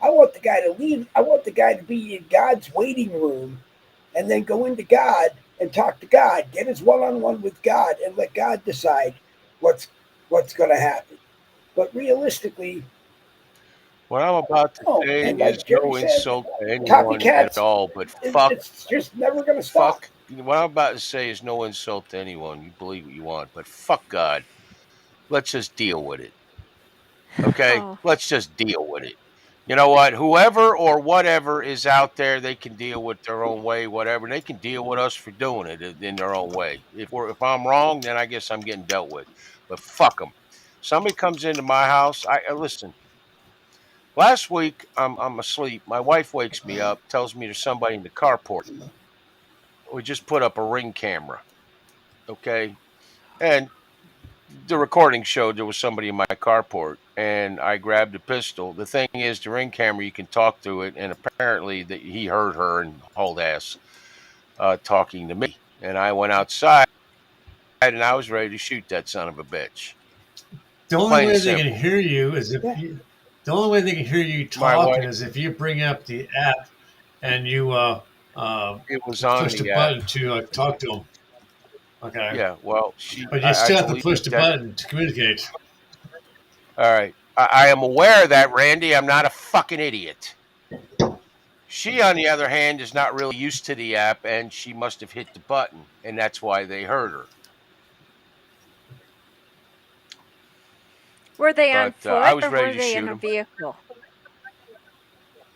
Speaker 1: I want the guy to leave. I want the guy to be in God's waiting room and then go into God and talk to God, get his one-on-one with God and let God decide what's going to happen. But realistically,
Speaker 4: What I'm about to say
Speaker 1: and
Speaker 4: is
Speaker 1: like Jerry
Speaker 4: no
Speaker 1: said,
Speaker 4: insult to anyone at all, but
Speaker 1: it's just never going to stop.
Speaker 4: What I'm about to say is no insult to anyone. You believe what you want, but fuck God. Let's just deal with it. Okay?
Speaker 5: Oh.
Speaker 4: Let's just deal with it. You know what? Whoever or whatever is out there, they can deal with their own way, whatever. They can deal with us for doing it in their own way. If I'm wrong, then I guess I'm getting dealt with. But fuck them. Somebody comes into my house. I listen. Last week, I'm asleep. My wife wakes me up, tells me there's somebody in the carport. We just put up a Ring camera, okay? And the recording showed there was somebody in my carport, and I grabbed a pistol. The thing is, the Ring camera, you can talk through it, and apparently he heard her and hauled ass talking to me. And I went outside, and I was ready to shoot that son of a bitch.
Speaker 3: The only
Speaker 4: Plain
Speaker 3: way
Speaker 4: and
Speaker 3: they can
Speaker 4: simple.
Speaker 3: hear you is if you. The only way they can hear you
Speaker 4: My
Speaker 3: talking
Speaker 4: wife,
Speaker 3: is if you bring up the app and you
Speaker 4: it was on
Speaker 3: push the
Speaker 4: the app.
Speaker 3: button to talk to them. Okay.
Speaker 4: Yeah, well,
Speaker 3: But you
Speaker 4: I
Speaker 3: still have to
Speaker 4: believe
Speaker 3: push the
Speaker 4: that.
Speaker 3: button to communicate.
Speaker 4: All right. I am aware of that, Randy. I'm not a fucking idiot. She, on the other hand, is not really used to the app, and she must have hit the button, and that's why they heard her.
Speaker 5: Were they on
Speaker 4: But I
Speaker 5: foot
Speaker 4: was
Speaker 5: or
Speaker 4: ready
Speaker 5: were
Speaker 4: to
Speaker 5: they
Speaker 4: shoot
Speaker 5: in a
Speaker 4: them.
Speaker 5: vehicle?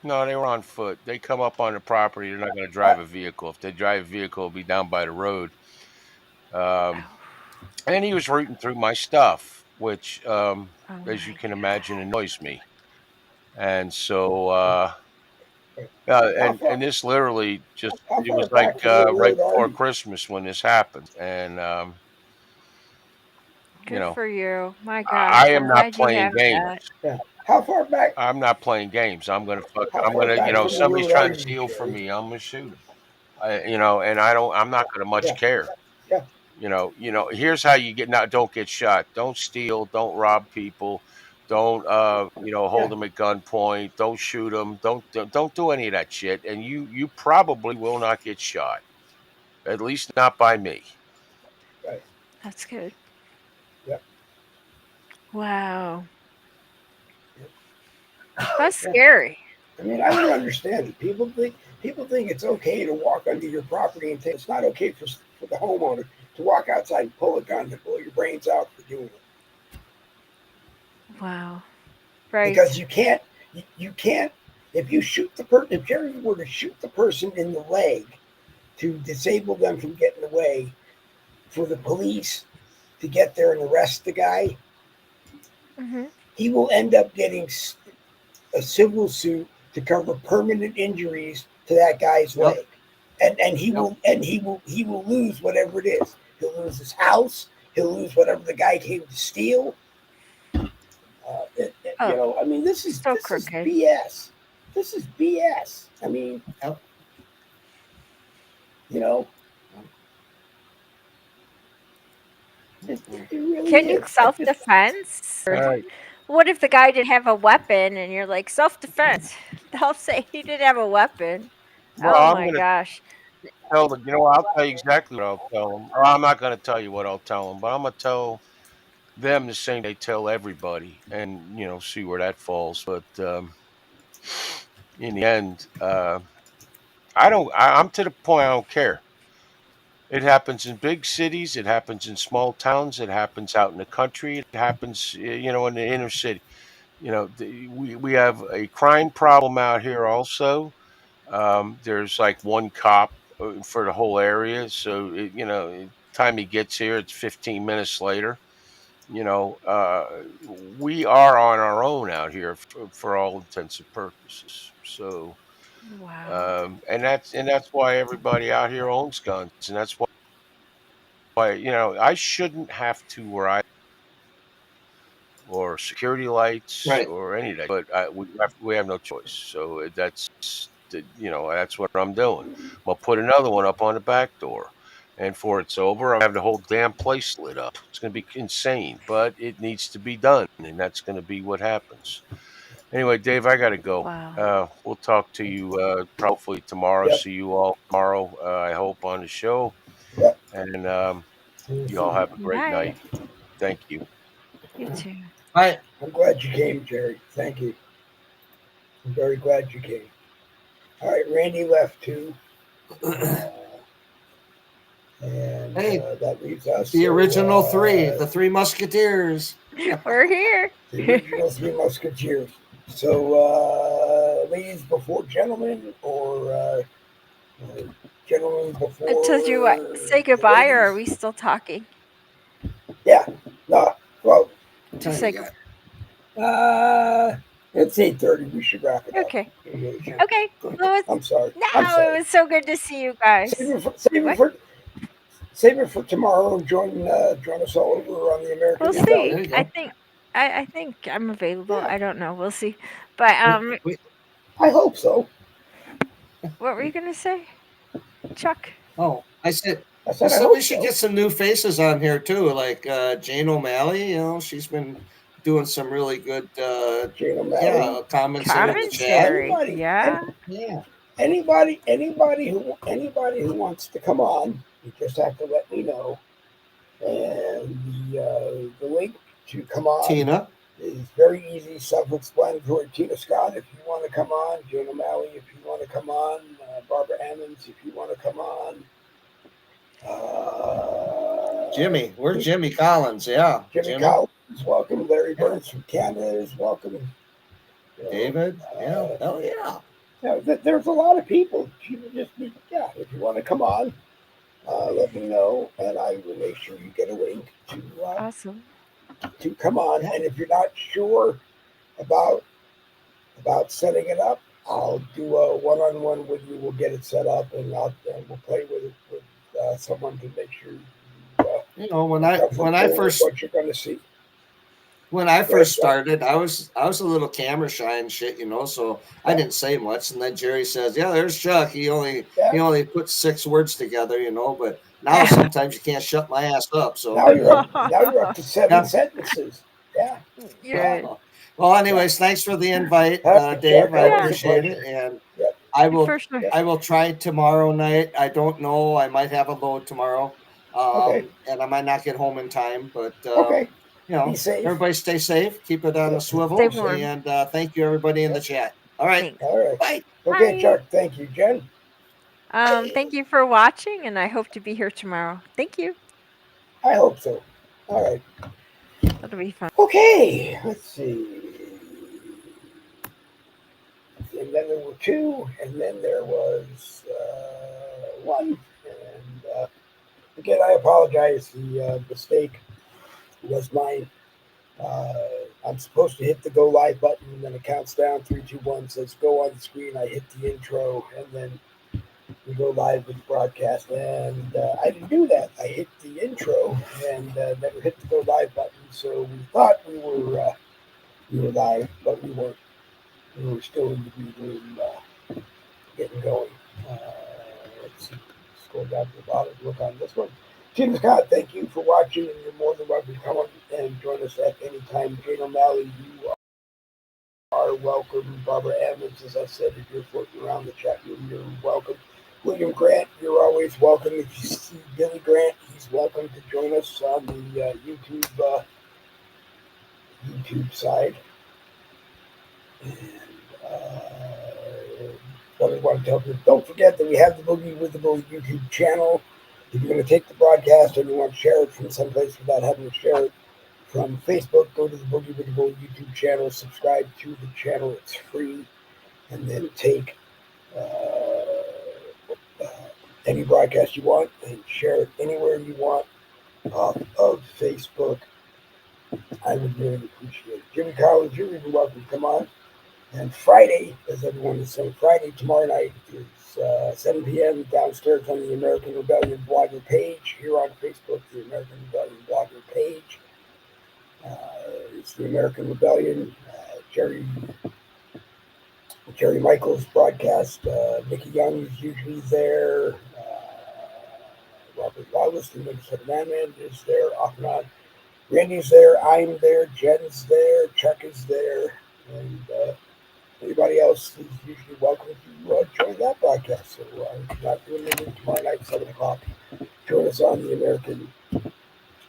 Speaker 4: No, they were on foot. They come up on the property. They're not going to drive a vehicle. If they drive a vehicle, it'll be down by the road. And he was rooting through my stuff, which,
Speaker 5: Oh
Speaker 4: as you
Speaker 5: my
Speaker 4: can
Speaker 5: God.
Speaker 4: imagine, annoys me. And so,
Speaker 1: How far,
Speaker 4: and this literally just,
Speaker 1: how
Speaker 4: it
Speaker 1: far
Speaker 4: was like
Speaker 1: back from the
Speaker 4: right
Speaker 1: road are
Speaker 4: before
Speaker 1: you?
Speaker 4: Christmas when this happened. And,
Speaker 5: Good for you. My
Speaker 4: I
Speaker 5: gosh,
Speaker 4: am
Speaker 5: I'm
Speaker 4: not
Speaker 5: glad you
Speaker 4: playing
Speaker 5: have
Speaker 4: games.
Speaker 5: that.
Speaker 1: Yeah. How far back?
Speaker 4: I'm not playing games. I'm gonna fuck.
Speaker 1: How
Speaker 4: I'm
Speaker 1: far
Speaker 4: gonna,
Speaker 1: back from the
Speaker 4: somebody's
Speaker 1: road are
Speaker 4: trying to
Speaker 1: you,
Speaker 4: steal from
Speaker 1: Jerry?
Speaker 4: me. I'm gonna shoot him. And I don't. I'm not gonna much
Speaker 1: Yeah.
Speaker 4: care.
Speaker 1: Yeah.
Speaker 4: Here's how you get. Not don't get shot. Don't steal. Don't rob people. Don't hold
Speaker 1: Yeah.
Speaker 4: them at gunpoint. Don't shoot them. Don't do any of that shit. And you probably will not get shot. At least not by me.
Speaker 1: Right.
Speaker 5: That's good.
Speaker 1: Yep.
Speaker 5: Wow. That's
Speaker 1: Yeah.
Speaker 5: scary.
Speaker 1: I mean, I don't understand it. People think it's okay to walk onto your property and it's not okay for the homeowner to walk outside and pull a gun to blow your brains out for doing it.
Speaker 5: Wow. Right.
Speaker 1: Because you can't if you shoot if Jerry were to shoot the person in the leg to disable them from getting away, for the police to get there and arrest the guy,
Speaker 5: Mm-hmm.
Speaker 1: he will end up getting a civil suit to cover permanent injuries to that guy's leg, and he will lose whatever it is. He'll lose his house. He'll lose whatever the guy came to steal.
Speaker 5: Oh,
Speaker 1: I mean, this is
Speaker 5: so
Speaker 1: this is
Speaker 5: crooked.
Speaker 1: BS. This is BS. I mean,
Speaker 2: Yep.
Speaker 1: it really
Speaker 5: Can you
Speaker 1: is.
Speaker 5: self-defense?
Speaker 4: All right.
Speaker 5: What if the guy didn't have a weapon and you're like, self-defense? They'll say he didn't have a weapon.
Speaker 4: Well,
Speaker 5: Oh
Speaker 4: I'm
Speaker 5: my
Speaker 4: going to
Speaker 5: gosh.
Speaker 4: tell them, I'll tell you exactly what I'll tell them. Or I'm not going to tell you what I'll tell them, but I'm going to tell them the same they tell everybody and, see where that falls. But in the end, I'm to the point I don't care. It happens in big cities. It happens in small towns. It happens out in the country. It happens, in the inner city. We have a crime problem out here also. There's like one cop for the whole area. So, time he gets here, it's 15 minutes later. We are on our own out here for all intents and purposes. So,
Speaker 5: Wow.
Speaker 4: and that's why everybody out here owns guns, and that's why I shouldn't have to where I or security lights
Speaker 2: Right.
Speaker 4: or any of that. But we have no choice. So that's what I'm doing. I'll put another one up on the back door, and before it's over, I'll have the whole damn place lit up. It's going to be insane, but it needs to be done, and that's going to be what happens. Anyway, Dave, I got to go.
Speaker 5: Wow.
Speaker 4: We'll talk to you probably tomorrow.
Speaker 1: Yep.
Speaker 4: See you all tomorrow. I hope on the show,
Speaker 1: Yep.
Speaker 4: and you all have a great
Speaker 5: Bye.
Speaker 4: night. Thank you.
Speaker 5: You too.
Speaker 2: All right.
Speaker 1: I'm glad you came, Jerry. Thank you. I'm very glad you came. All right, Randy left too. And
Speaker 2: Hey,
Speaker 1: that leaves us.
Speaker 2: The
Speaker 1: So,
Speaker 2: original three, the Three Musketeers.
Speaker 5: We're here.
Speaker 1: the original Three Musketeers. So, ladies before gentlemen, or gentlemen before.
Speaker 5: I told you what, say
Speaker 1: the
Speaker 5: goodbye, or are
Speaker 1: ladies?
Speaker 5: we still talking?
Speaker 1: Yeah. No. Well,
Speaker 5: Just say goodbye.
Speaker 1: it's 8:30. We should wrap it up.
Speaker 5: Okay.
Speaker 1: We really should.
Speaker 5: Okay. Well,
Speaker 1: I'm sorry.
Speaker 5: no,
Speaker 1: I'm sorry.
Speaker 5: it was so good to see you guys.
Speaker 1: Save it for tomorrow and join us all over on the American
Speaker 5: We'll
Speaker 1: Idol.
Speaker 2: There
Speaker 5: see.
Speaker 2: you go.
Speaker 5: I think I'm available.
Speaker 1: Yeah.
Speaker 5: I don't know. We'll see. But
Speaker 1: I hope so.
Speaker 5: what were you gonna say, Chuck?
Speaker 2: Oh, I said
Speaker 1: I said I
Speaker 2: so
Speaker 1: hope
Speaker 2: we should
Speaker 1: so.
Speaker 2: get some new faces on here too, like Jane O'Malley. She's been doing some really good
Speaker 1: Jane O'Malley.
Speaker 2: comments there in the chat.
Speaker 5: Commentary. Yeah.
Speaker 2: Yeah.
Speaker 1: Anybody who wants to come on, you just have to let me know. And the link to come on
Speaker 2: Tina.
Speaker 1: is very easy, self-explanatory. Tina Scott, if you want to come on. Jane O'Malley, if you want to come on. Barbara Ammons, if you want to come on.
Speaker 2: Jimmy. We're Jimmy Collins. Yeah.
Speaker 1: Jimmy Collins is welcome. Larry Burns from Canada is welcome.
Speaker 2: David. Yeah. Hell yeah.
Speaker 1: There's a lot of people. You just need, if you want to come on, let me know, and I will make sure you get a link
Speaker 5: Awesome.
Speaker 1: to come on.
Speaker 2: Yeah.
Speaker 1: And if you're not sure about setting it up, I'll do a one-on-one with you. We'll get it set up, and we'll play with it with someone to make sure
Speaker 2: when I first
Speaker 1: what you're going to see.
Speaker 2: When I first started, I was a little camera shy and shit, so I didn't say much. And then Jerry says, "Yeah, there's Chuck. He only put 6 words together, but now sometimes you can't shut my ass up." So
Speaker 1: now you're up to 7 sentences. Yeah.
Speaker 5: Good.
Speaker 2: Well, anyways, thanks for the invite, Dave. I appreciate it, and I will try tomorrow night. I don't know. I might have a load tomorrow, and I might not get home in time. But
Speaker 1: be safe.
Speaker 2: Everybody stay safe. Keep it on the swivel.
Speaker 5: Stay warm.
Speaker 2: And thank you, everybody in the chat. All right.
Speaker 5: Thanks.
Speaker 1: All right.
Speaker 2: Bye.
Speaker 1: Okay,
Speaker 5: Bye.
Speaker 1: Chuck. Thank you, Jen.
Speaker 5: Thank you for watching, and I hope to be here tomorrow. Thank you.
Speaker 1: I hope so. All right.
Speaker 5: That'll be fun.
Speaker 1: Okay. Let's see. And then there were 2, and then there was 1. And again, I apologize. The mistake was mine. I'm supposed to hit the go live button, and then it counts down 3, 2, 1, says go on the screen. I hit the intro, and then we go live with the broadcast. And I didn't do that. I hit the intro and never hit the go live button. So we thought we were we were live, but we weren't. We were still in the green room getting going. Let's see. Scroll down to the bottom. Look on this one. Tim Scott, thank you for watching, and you're more than welcome to come on and join us at any time. Jane O'Malley, you are welcome. Barbara Evans, as I said, if you're floating around the chat room, you're welcome. William Grant, you're always welcome. If you see Billy Grant, he's welcome to join us on the YouTube side. And what I want to tell you, don't forget that we have the Boogie with the Bully YouTube channel. If you're going to take the broadcast and you want to share it from someplace without having to share it from Facebook, go to the Boogie with the Bully YouTube channel, subscribe to the channel, it's free, and then take any broadcast you want and share it anywhere you want off of Facebook. I would really appreciate it. Jimmy Collins, you're even welcome to come on. And Friday, as everyone is saying, Friday, tomorrow night is 7 p.m. downstairs on the American Rebellion blogger page. Here on Facebook, the American Rebellion blogger page. It's the American Rebellion. Jerry Michaels broadcast. Mickey Young is usually there. Robert Wallace, the Minnesota Man is there off and on. Randy's there. I'm there. Jen's there. Chuck is there. And anybody else is usually welcome to join that broadcast. So if you're not doing anything tomorrow night, 7 o'clock, join us on the American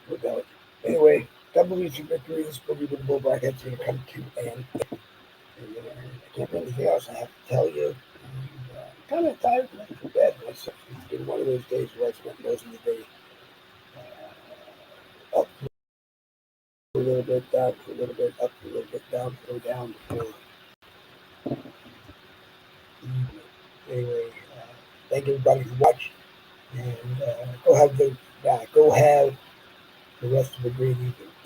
Speaker 1: Rebellion. Anyway, WC Victory, this Boogie with the Bull Bracket's going to come to an end. I can't remember anything else I have to tell you. I'm kind of tired and ready for bed myself. It's been one of those days where I spent most of the day up a little bit, down for a little bit, up a little bit, down, go down before evening. Anyway, thank everybody for watching, and go have the rest of a great evening.